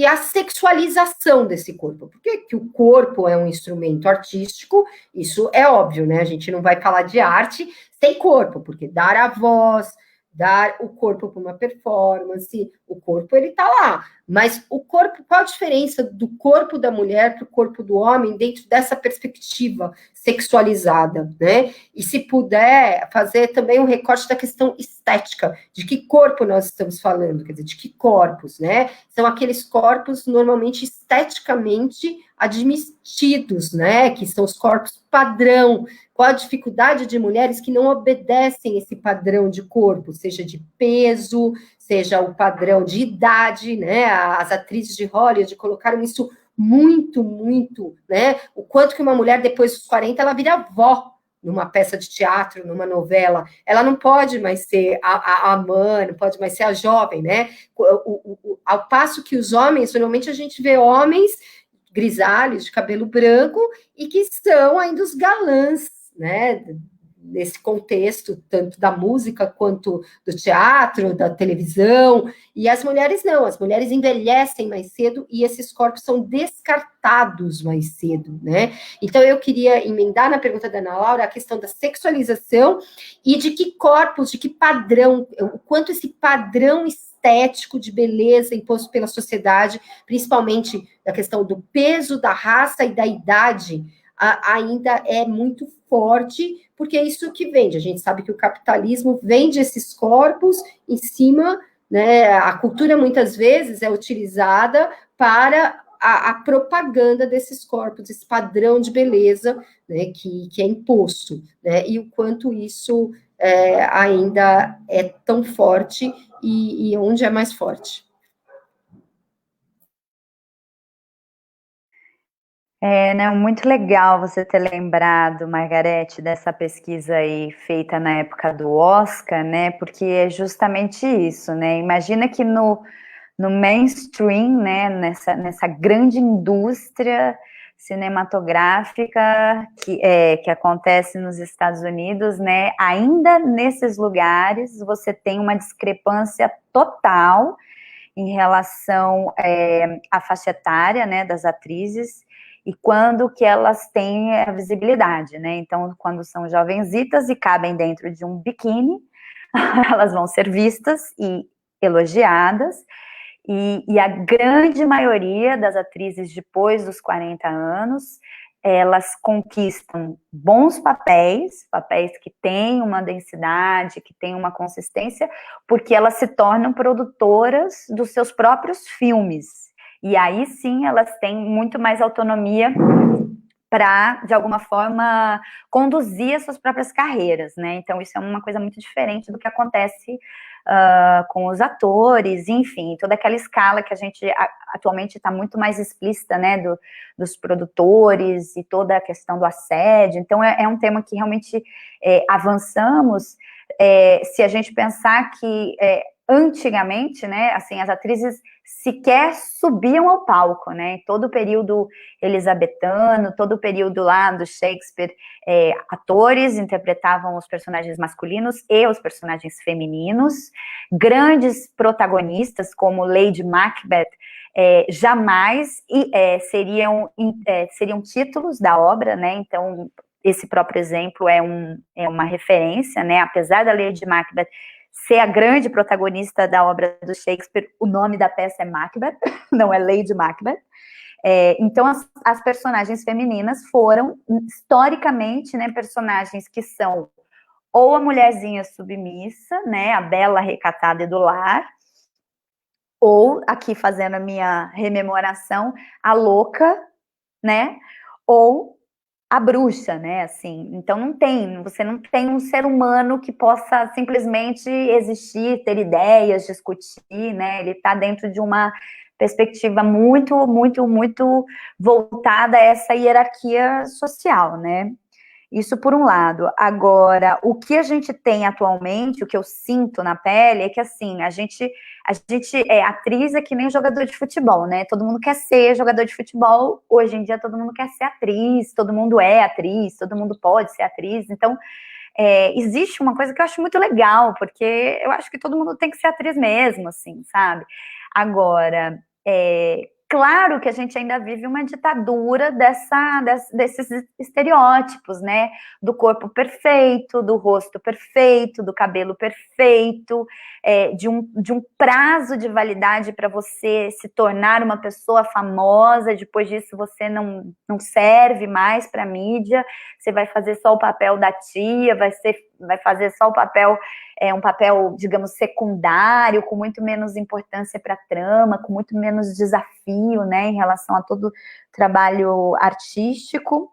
a sexualização desse corpo. Por que o corpo é um instrumento artístico? Isso é óbvio, né, a gente não vai falar de arte sem corpo, porque dar a voz, dar o corpo para uma performance, o corpo, ele está lá, mas o corpo, qual a diferença do corpo da mulher para o corpo do homem dentro dessa perspectiva sexualizada, né? E se puder fazer também um recorte da questão estética, de que corpo nós estamos falando, quer dizer, de que corpos, né? São aqueles corpos normalmente esteticamente admitidos, né? Que são os corpos padrão. Qual a dificuldade de mulheres que não obedecem esse padrão de corpo, seja de peso, seja o padrão de idade, né? As atrizes de Hollywood colocaram isso muito, muito, né? O quanto que uma mulher, depois dos 40, ela vira avó numa peça de teatro, numa novela. Ela não pode mais ser a mãe, não pode mais ser a jovem, né? Ao passo que os homens, normalmente a gente vê homens grisalhos, de cabelo branco, e que são ainda os galãs, né, nesse contexto, tanto da música quanto do teatro, da televisão, e as mulheres não, as mulheres envelhecem mais cedo e esses corpos são descartados mais cedo, né? Então eu queria emendar na pergunta da Ana Laura a questão da sexualização e de que corpos, de que padrão, o quanto esse padrão estético de beleza imposto pela sociedade, principalmente da questão do peso, da raça e da idade, ainda é muito forte, porque é isso que vende. A gente sabe que o capitalismo vende esses corpos em cima, né? A cultura muitas vezes é utilizada para a propaganda desses corpos, esse padrão de beleza, né, que é imposto, né? E o quanto isso ainda é tão forte e onde é mais forte. Não, muito legal você ter lembrado, Margarete, dessa pesquisa aí feita na época do Oscar, né? Porque é justamente isso, né? Imagina que no mainstream, né? Nessa grande indústria, cinematográfica que acontece nos Estados Unidos, né, ainda nesses lugares você tem uma discrepância total em relação à faixa etária, né, das atrizes, e quando que elas têm a visibilidade, né, então quando são jovenzitas e cabem dentro de um biquíni, elas vão ser vistas e elogiadas, e a grande maioria das atrizes depois dos 40 anos, elas conquistam bons papéis que têm uma densidade, que têm uma consistência, porque elas se tornam produtoras dos seus próprios filmes. E aí sim elas têm muito mais autonomia para, de alguma forma, conduzir as suas próprias carreiras, né? Então isso é uma coisa muito diferente do que acontece com os atores, enfim, toda aquela escala que a gente atualmente está muito mais explícita, né, dos produtores e toda a questão do assédio. Então é um tema que realmente avançamos, se a gente pensar que antigamente, né, assim, as atrizes sequer subiam ao palco, né, todo o período elisabetano, todo o período lá do Shakespeare, atores interpretavam os personagens masculinos e os personagens femininos, grandes protagonistas como Lady Macbeth jamais seriam títulos da obra, né, então esse próprio exemplo é uma referência, né, apesar da Lady Macbeth ser a grande protagonista da obra do Shakespeare, o nome da peça é Macbeth, não é Lady Macbeth. Então, as personagens femininas foram, historicamente, né, personagens que são ou a mulherzinha submissa, né, a bela recatada e do lar, ou, aqui fazendo a minha rememoração, a louca, né, ou a bruxa, né, assim, então você não tem um ser humano que possa simplesmente existir, ter ideias, discutir, né, ele está dentro de uma perspectiva muito, muito, muito voltada a essa hierarquia social, né, isso por um lado. Agora, o que a gente tem atualmente, o que eu sinto na pele, é que, assim, a gente é atriz é que nem jogador de futebol, né? Todo mundo quer ser jogador de futebol, hoje em dia todo mundo quer ser atriz, todo mundo é atriz, todo mundo pode ser atriz, então existe uma coisa que eu acho muito legal, porque eu acho que todo mundo tem que ser atriz mesmo, assim, sabe? Agora, claro que a gente ainda vive uma ditadura desses estereótipos, né? Do corpo perfeito, do rosto perfeito, do cabelo perfeito, de um prazo de validade para você se tornar uma pessoa famosa, depois disso você não serve mais para a mídia, você vai fazer só o papel da tia, vai fazer só o papel, um papel, digamos, secundário, com muito menos importância para a trama, com muito menos desafio, né, em relação a todo o trabalho artístico.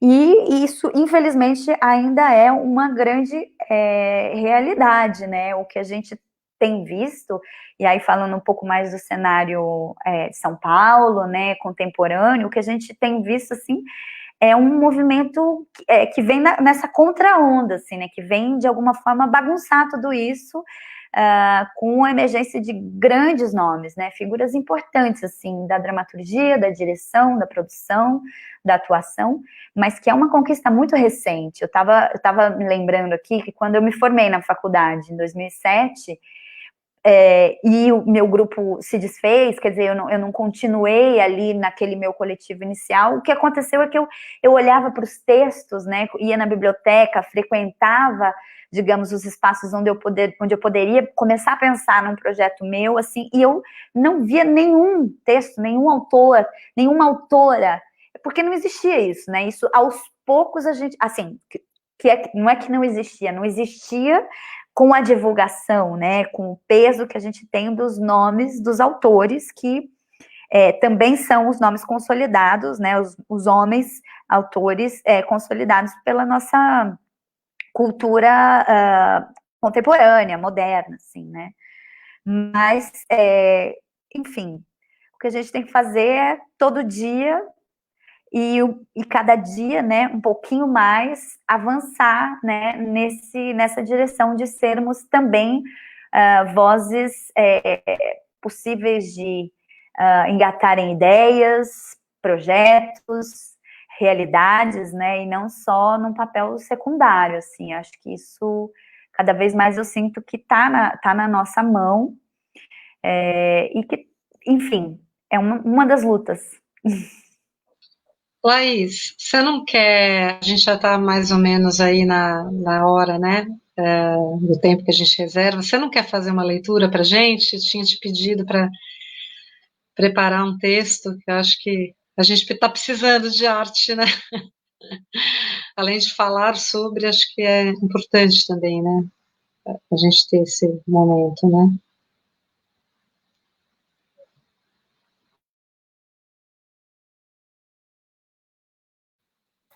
E isso, infelizmente, ainda é uma grande realidade, né, o que a gente tem visto, e aí falando um pouco mais do cenário de São Paulo, né, contemporâneo, o que a gente tem visto, assim, é um movimento que vem nessa contra-onda, assim, né, que vem, de alguma forma, bagunçar tudo isso, com a emergência de grandes nomes, né, figuras importantes, assim, da dramaturgia, da direção, da produção, da atuação, mas que é uma conquista muito recente. Eu estava me lembrando aqui que quando eu me formei na faculdade, em 2007, e o meu grupo se desfez, quer dizer, eu não continuei ali naquele meu coletivo inicial, o que aconteceu é que eu olhava para os textos, né, ia na biblioteca, frequentava, digamos, os espaços onde eu poderia começar a pensar num projeto meu, assim, e eu não via nenhum texto, nenhum autor, nenhuma autora, porque não existia isso, né, isso aos poucos a gente, assim, não é que não existia com a divulgação, né, com o peso que a gente tem dos nomes dos autores, que também são os nomes consolidados, né, os homens autores consolidados pela nossa cultura contemporânea, moderna, assim, né, mas, enfim, o que a gente tem que fazer é, todo dia, e cada dia, né, um pouquinho mais, avançar, né, nessa direção de sermos também vozes possíveis de engatarem ideias, projetos, realidades, né, e não só num papel secundário, assim, acho que isso, cada vez mais eu sinto que tá na nossa mão, e que, enfim, é uma das lutas. Laís, você não quer, a gente já está mais ou menos aí na hora, né, do tempo que a gente reserva, você não quer fazer uma leitura para a gente? Eu tinha te pedido para preparar um texto, que eu acho que a gente está precisando de arte, né? Além de falar sobre, acho que é importante também, né? A gente ter esse momento, né?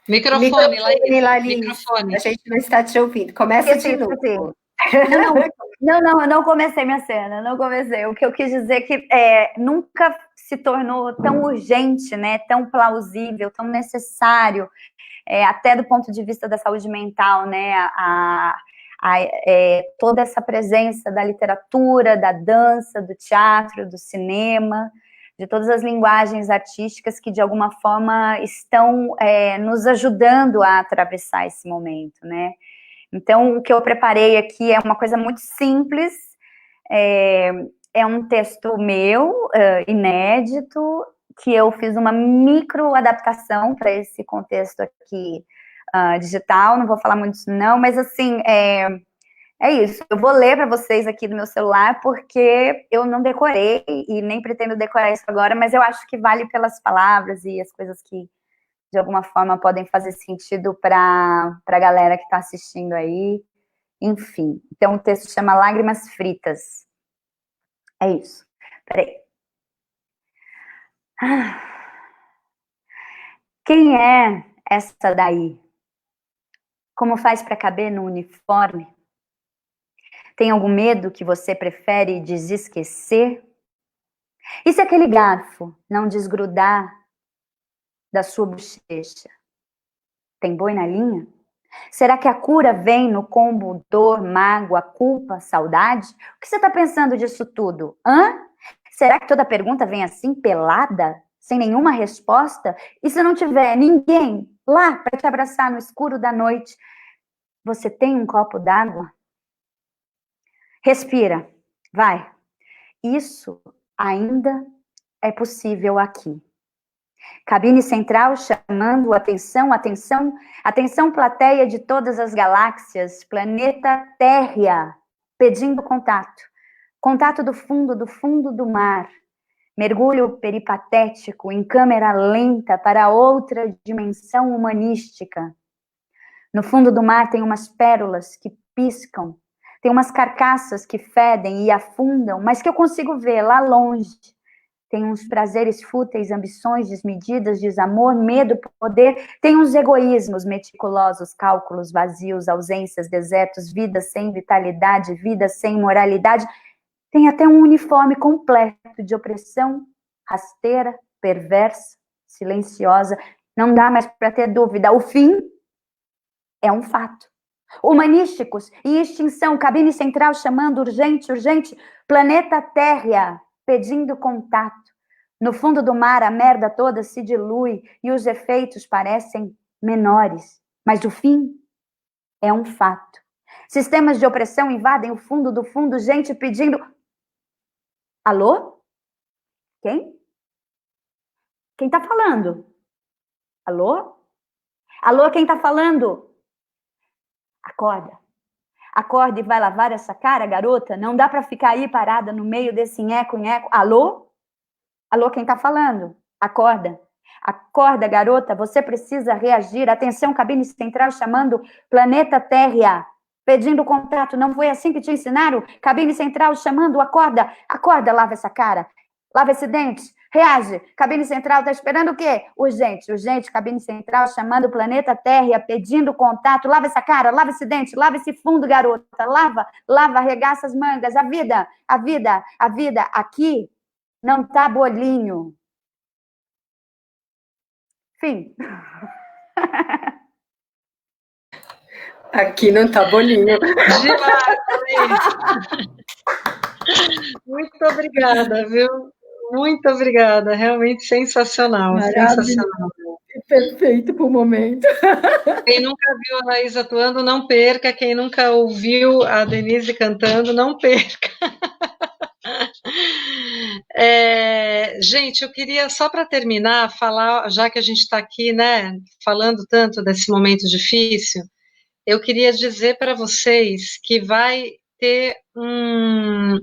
Microfone, Laís. Microfone. A gente não está te ouvindo. Começa de novo. Não, eu não comecei minha cena, não comecei. O que eu quis dizer é que nunca se tornou tão urgente, né, tão plausível, tão necessário, até do ponto de vista da saúde mental, né, toda essa presença da literatura, da dança, do teatro, do cinema, de todas as linguagens artísticas que, de alguma forma, estão nos ajudando a atravessar esse momento, né? Então, o que eu preparei aqui é uma coisa muito simples, é um texto meu, inédito, que eu fiz uma micro-adaptação para esse contexto aqui digital, não vou falar muito disso não, mas assim, é isso, eu vou ler para vocês aqui do meu celular, porque eu não decorei, e nem pretendo decorar isso agora, mas eu acho que vale pelas palavras e as coisas que, de alguma forma, podem fazer sentido para a galera que está assistindo aí, enfim. Então, o texto chama Lágrimas Fritas. É isso. Peraí. Quem é essa daí? Como faz para caber no uniforme? Tem algum medo que você prefere desesquecer? E se aquele garfo não desgrudar da sua bochecha? Tem boi na linha? Será que a cura vem no combo dor, mágoa, culpa, saudade? O que você está pensando disso tudo? Hã? Será que toda pergunta vem assim, pelada? Sem nenhuma resposta? E se não tiver ninguém lá para te abraçar no escuro da noite? Você tem um copo d'água? Respira, vai. Isso ainda é possível aqui. Cabine central chamando atenção, atenção, atenção plateia de todas as galáxias, planeta Terra, pedindo contato. Contato do fundo do mar. Mergulho peripatético em câmera lenta para outra dimensão humanística. No fundo do mar tem umas pérolas que piscam, tem umas carcaças que fedem e afundam, mas que eu consigo ver lá longe. Tem uns prazeres fúteis, ambições desmedidas, desamor, medo, poder. Tem uns egoísmos meticulosos, cálculos vazios, ausências, desertos, vida sem vitalidade, vida sem moralidade. Tem até um uniforme completo de opressão, rasteira, perversa, silenciosa. Não dá mais para ter dúvida. O fim é um fato. Humanísticos e extinção, cabine central chamando urgente, urgente, planeta Terra pedindo contato. No fundo do mar, a merda toda se dilui e os efeitos parecem menores. Mas o fim é um fato. Sistemas de opressão invadem o fundo do fundo, gente pedindo... Alô? Quem? Quem tá falando? Alô? Alô, quem tá falando? Acorda. Acorda e vai lavar essa cara, garota. Não dá para ficar aí parada no meio desse nheco-nheco. Alô? Alô, quem tá falando? Acorda. Acorda, garota. Você precisa reagir. Atenção, cabine central chamando planeta Terra. Pedindo contato. Não foi assim que te ensinaram? Cabine central chamando. Acorda. Acorda, lava essa cara. Lava esse dente. Reage. Cabine central tá esperando o quê? Urgente, urgente. Cabine central chamando o planeta Terra, pedindo contato. Lava essa cara, lava esse dente, lava esse fundo, garota. Lava, lava, arregaça as mangas. A vida, a vida, a vida. Aqui não tá bolinho. Fim. Aqui não tá bolinho. Demais, muito obrigada, viu? Muito obrigada, realmente sensacional, Maravilha, sensacional. perfeito para o momento. Quem nunca viu a Laís atuando, não perca. Quem nunca ouviu a Denise cantando, não perca. Gente, eu queria, só para terminar, falar, já que a gente está aqui, né, falando tanto desse momento difícil, eu queria dizer para vocês que vai ter um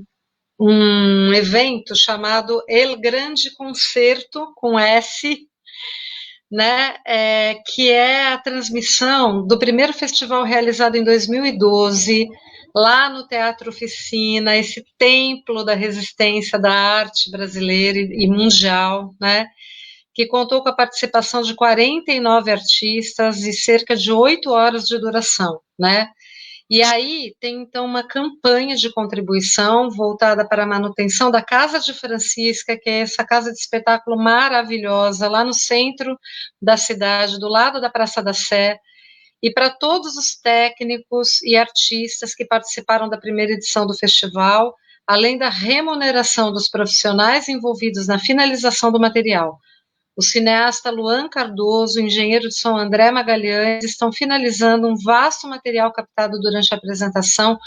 evento chamado El Grande Concerto, com S, né, que é a transmissão do primeiro festival realizado em 2012, lá no Teatro Oficina, esse templo da resistência da arte brasileira e mundial, né, que contou com a participação de 49 artistas e cerca de 8 horas de duração, né? E aí tem, então, uma campanha de contribuição voltada para a manutenção da Casa de Francisca, que é essa casa de espetáculo maravilhosa, lá no centro da cidade, do lado da Praça da Sé, e para todos os técnicos e artistas que participaram da primeira edição do festival, além da remuneração dos profissionais envolvidos na finalização do material. O cineasta Luan Cardoso, o engenheiro de som André Magalhães estão finalizando um vasto material captado durante a apresentação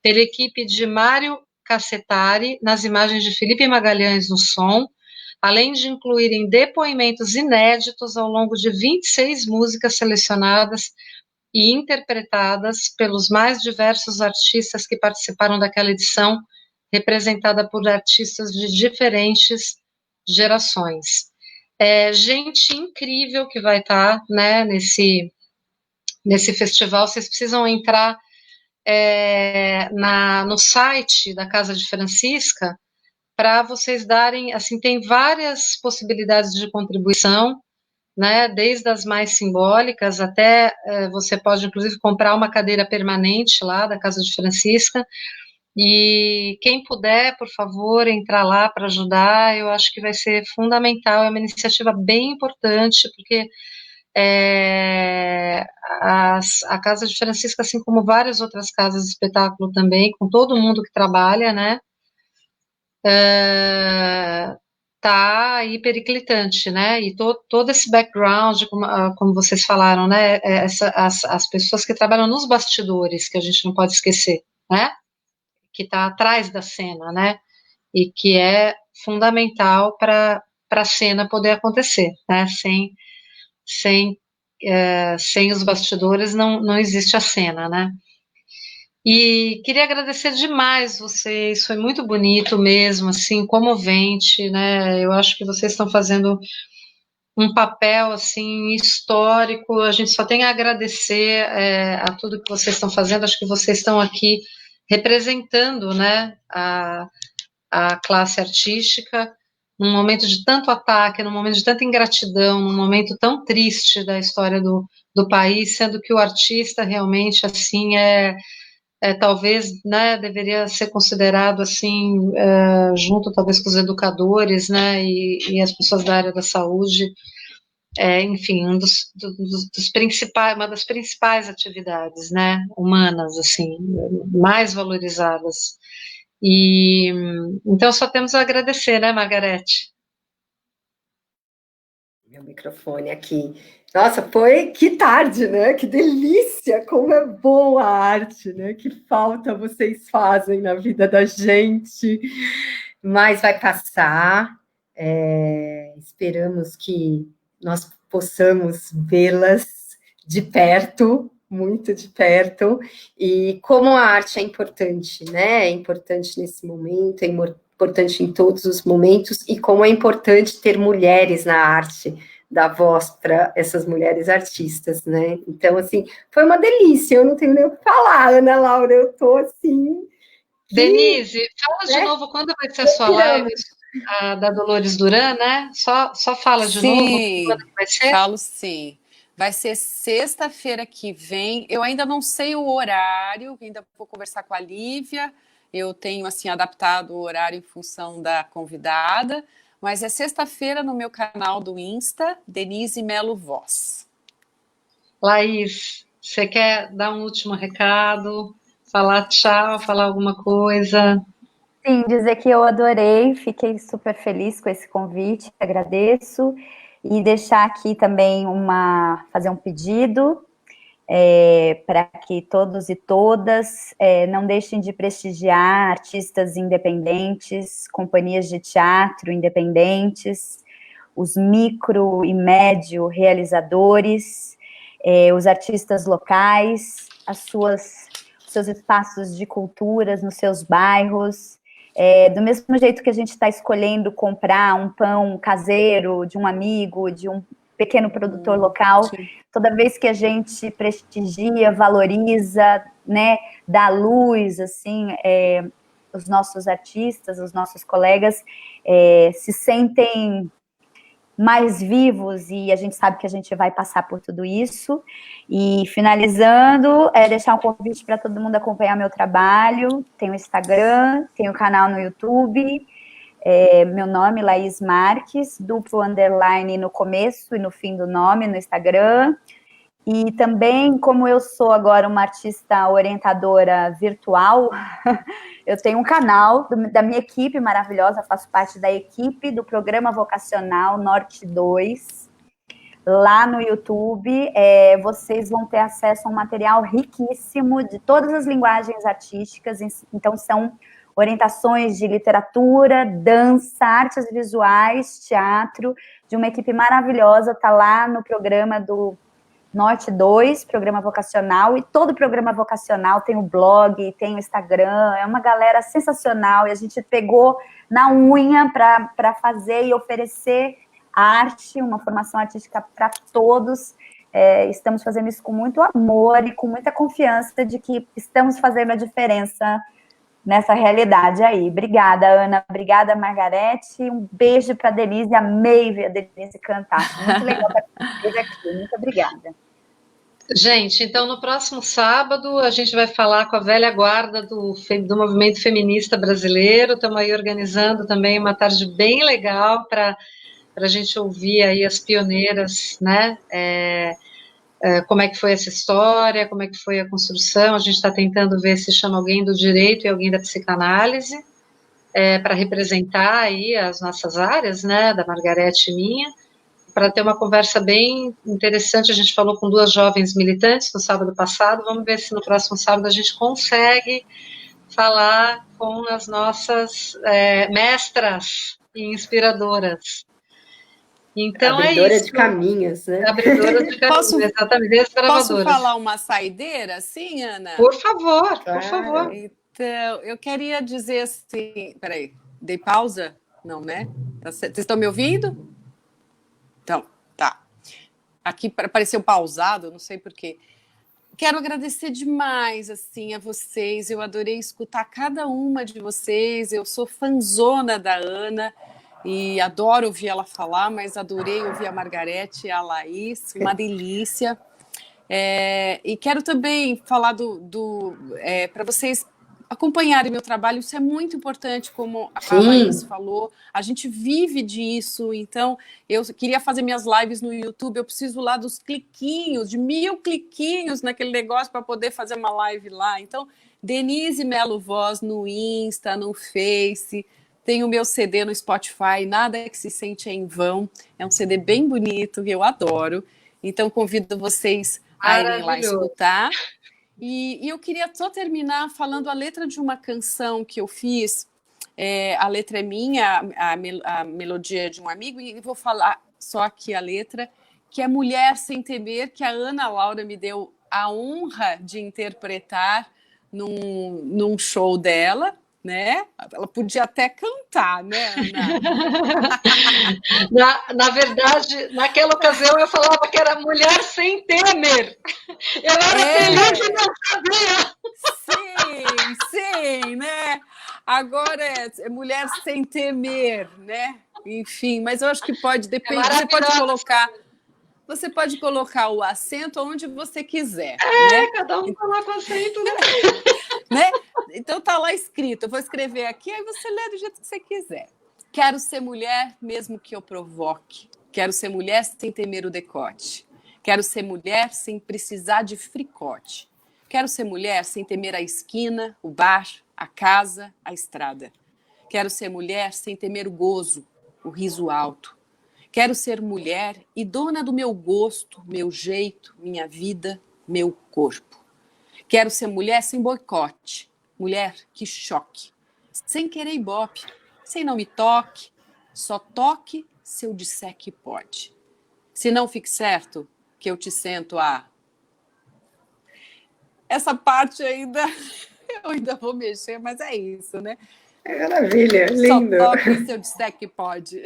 pela equipe de Mário Cassetari, nas imagens de Felipe Magalhães no som, além de incluírem depoimentos inéditos ao longo de 26 músicas selecionadas e interpretadas pelos mais diversos artistas que participaram daquela edição, representada por artistas de diferentes gerações. Gente incrível que vai estar, né, nesse festival. Vocês precisam entrar no site da Casa de Francisca para vocês darem, assim, tem várias possibilidades de contribuição, né, desde as mais simbólicas até você pode, inclusive, comprar uma cadeira permanente lá da Casa de Francisca. E quem puder, por favor, entrar lá para ajudar, eu acho que vai ser fundamental. É uma iniciativa bem importante, porque a Casa de Francisco, assim como várias outras casas de espetáculo também, com todo mundo que trabalha, né, tá aí periclitante, né, e todo esse background, como vocês falaram, né, as pessoas que trabalham nos bastidores, que a gente não pode esquecer, né, que está atrás da cena, né, e que é fundamental para a cena poder acontecer, né, sem os bastidores não existe a cena, né. E queria agradecer demais vocês, foi muito bonito mesmo, assim, comovente, né, eu acho que vocês estão fazendo um papel, assim, histórico, a gente só tem a agradecer a tudo que vocês estão fazendo, acho que vocês estão aqui representando, né, a classe artística, num momento de tanto ataque, num momento de tanta ingratidão, num momento tão triste da história do país, sendo que o artista realmente, assim, talvez, né, deveria ser considerado, assim, junto talvez com os educadores, né, e as pessoas da área da saúde, enfim, dos principais, uma das principais atividades, né, humanas, assim, mais valorizadas. E então só temos a agradecer, né, Margarete? Meu microfone aqui. Nossa, que tarde, né? Que delícia! Como é boa a arte, né? Que falta vocês fazem na vida da gente. Mas vai passar. Esperamos que nós possamos vê-las de perto, muito de perto, e como a arte é importante, né? É importante nesse momento, é importante em todos os momentos, e como é importante ter mulheres na arte, dar voz para essas mulheres artistas, né? Então, assim, foi uma delícia, eu não tenho nem o que falar, Ana Laura, eu tô assim... Denise, fala de novo quando vai ser a sua live, da Dolores Duran, né? Só fala de novo quando vai ser? Falo sim. Vai ser sexta-feira que vem. Eu ainda não sei o horário, ainda vou conversar com a Lívia. Eu tenho assim adaptado o horário em função da convidada, mas é sexta-feira no meu canal do Insta, Denise Melo Voz. Laís, você quer dar um último recado, falar tchau, falar alguma coisa? Sim, dizer que eu adorei, fiquei super feliz com esse convite, agradeço. E deixar aqui também fazer um pedido para que todos e todas não deixem de prestigiar artistas independentes, companhias de teatro independentes, os micro e médio realizadores, os artistas locais, seus espaços de culturas nos seus bairros. Do mesmo jeito que a gente está escolhendo comprar um pão caseiro de um amigo, de um pequeno produtor local, sim. Toda vez que a gente prestigia, valoriza, né, dá luz, assim, os nossos artistas, os nossos colegas se sentem mais vivos, e a gente sabe que a gente vai passar por tudo isso. E finalizando, deixar um convite para todo mundo acompanhar meu trabalho. Tem o Instagram, tem o canal no YouTube, meu nome, Laís Marques, __ no começo e no fim do nome no Instagram. E também, como eu sou agora uma artista orientadora virtual, eu tenho um canal da minha equipe maravilhosa, faço parte da equipe do Programa Vocacional Norte 2, lá no YouTube. Vocês vão ter acesso a um material riquíssimo de todas as linguagens artísticas, então são orientações de literatura, dança, artes visuais, teatro, de uma equipe maravilhosa, está lá no programa do Norte 2, programa vocacional, e todo programa vocacional tem o blog, tem o Instagram, é uma galera sensacional, e a gente pegou na unha para fazer e oferecer arte, uma formação artística para todos. Estamos fazendo isso com muito amor e com muita confiança de que estamos fazendo a diferença nessa realidade aí. Obrigada, Ana. Obrigada, Margarete. Um beijo para a Denise. Amei ver a Denise cantar. Muito legal estar aqui. Muito obrigada. Gente, então no próximo sábado a gente vai falar com a velha guarda do movimento feminista brasileiro. Estamos aí organizando também uma tarde bem legal para a gente ouvir aí as pioneiras, né? Como é que foi essa história, como é que foi a construção. A gente está tentando ver se chama alguém do direito e alguém da psicanálise para representar aí as nossas áreas, né, da Margarete e minha, para ter uma conversa bem interessante. A gente falou com 2 jovens militantes no sábado passado, vamos ver se no próximo sábado a gente consegue falar com as nossas mestras e inspiradoras. Então abridora isso. De caminhos, né? Abridora de caminhos, exatamente. Posso falar uma saideira, sim, Ana? Por favor, por favor. Então, eu queria dizer assim... Peraí, dei pausa? Não, né? Vocês estão me ouvindo? Então, tá. Aqui apareceu pausado, não sei porquê. Quero agradecer demais, assim, a vocês. Eu adorei escutar cada uma de vocês. Eu sou fanzona da Ana e adoro ouvir ela falar, mas adorei ouvir a Margarete e a Laís, uma delícia. E quero também falar para vocês acompanharem meu trabalho. Isso é muito importante, como a Laís falou, a gente vive disso. Então eu queria fazer minhas lives no YouTube, eu preciso lá dos cliquinhos, de 1000 cliquinhos naquele negócio para poder fazer uma live lá. Então, Denise Melo Voz no Insta, no Face, tem o meu CD no Spotify, Nada que se sente em vão, é um CD bem bonito, que eu adoro. Então convido vocês a irem lá escutar. E eu queria só terminar falando a letra de uma canção que eu fiz. A letra é minha, a melodia é de um amigo, e vou falar só aqui a letra, que é Mulher Sem Temer, que a Ana Laura me deu a honra de interpretar num show dela, né? Ela podia até cantar, né, Ana? Na verdade, naquela ocasião eu falava que era Mulher Sem Temer. Eu era feliz e não sabia. Sim, né? Agora é Mulher Sem Temer, né? Enfim, mas eu acho que pode, depende, você pode colocar o acento onde você quiser. Né? Cada um coloca o acento, né? Então tá lá escrito, eu vou escrever aqui, aí você lê do jeito que você quiser. Quero ser mulher mesmo que eu provoque. Quero ser mulher sem temer o decote. Quero ser mulher sem precisar de fricote. Quero ser mulher sem temer a esquina, o bar, a casa, a estrada. Quero ser mulher sem temer o gozo, o riso alto. Quero ser mulher e dona do meu gosto, meu jeito, minha vida, meu corpo. Quero ser mulher sem boicote, mulher que choque, sem querer ibope, sem não me toque, só toque se eu disser que pode. Se não fique certo, que eu te sento a... Essa parte ainda, eu ainda vou mexer, mas é isso, né? É maravilha, lindo. Só toque se eu disser que pode.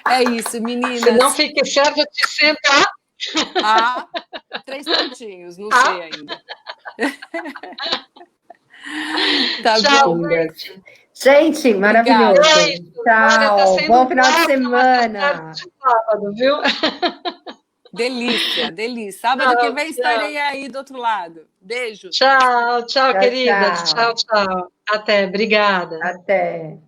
É isso, meninas. Se não fique certo, eu te sento a... 3 pontinhos, não sei ainda. Tá Tchau, bom. Gente, maravilhoso. Tá Tchau, bom final de semana. De sábado, viu? Delícia, delícia. Sábado que vem estarei aí do outro lado. Beijo. Tchau, Tchau, queridas. tchau. Tchau. Até, obrigada. Até.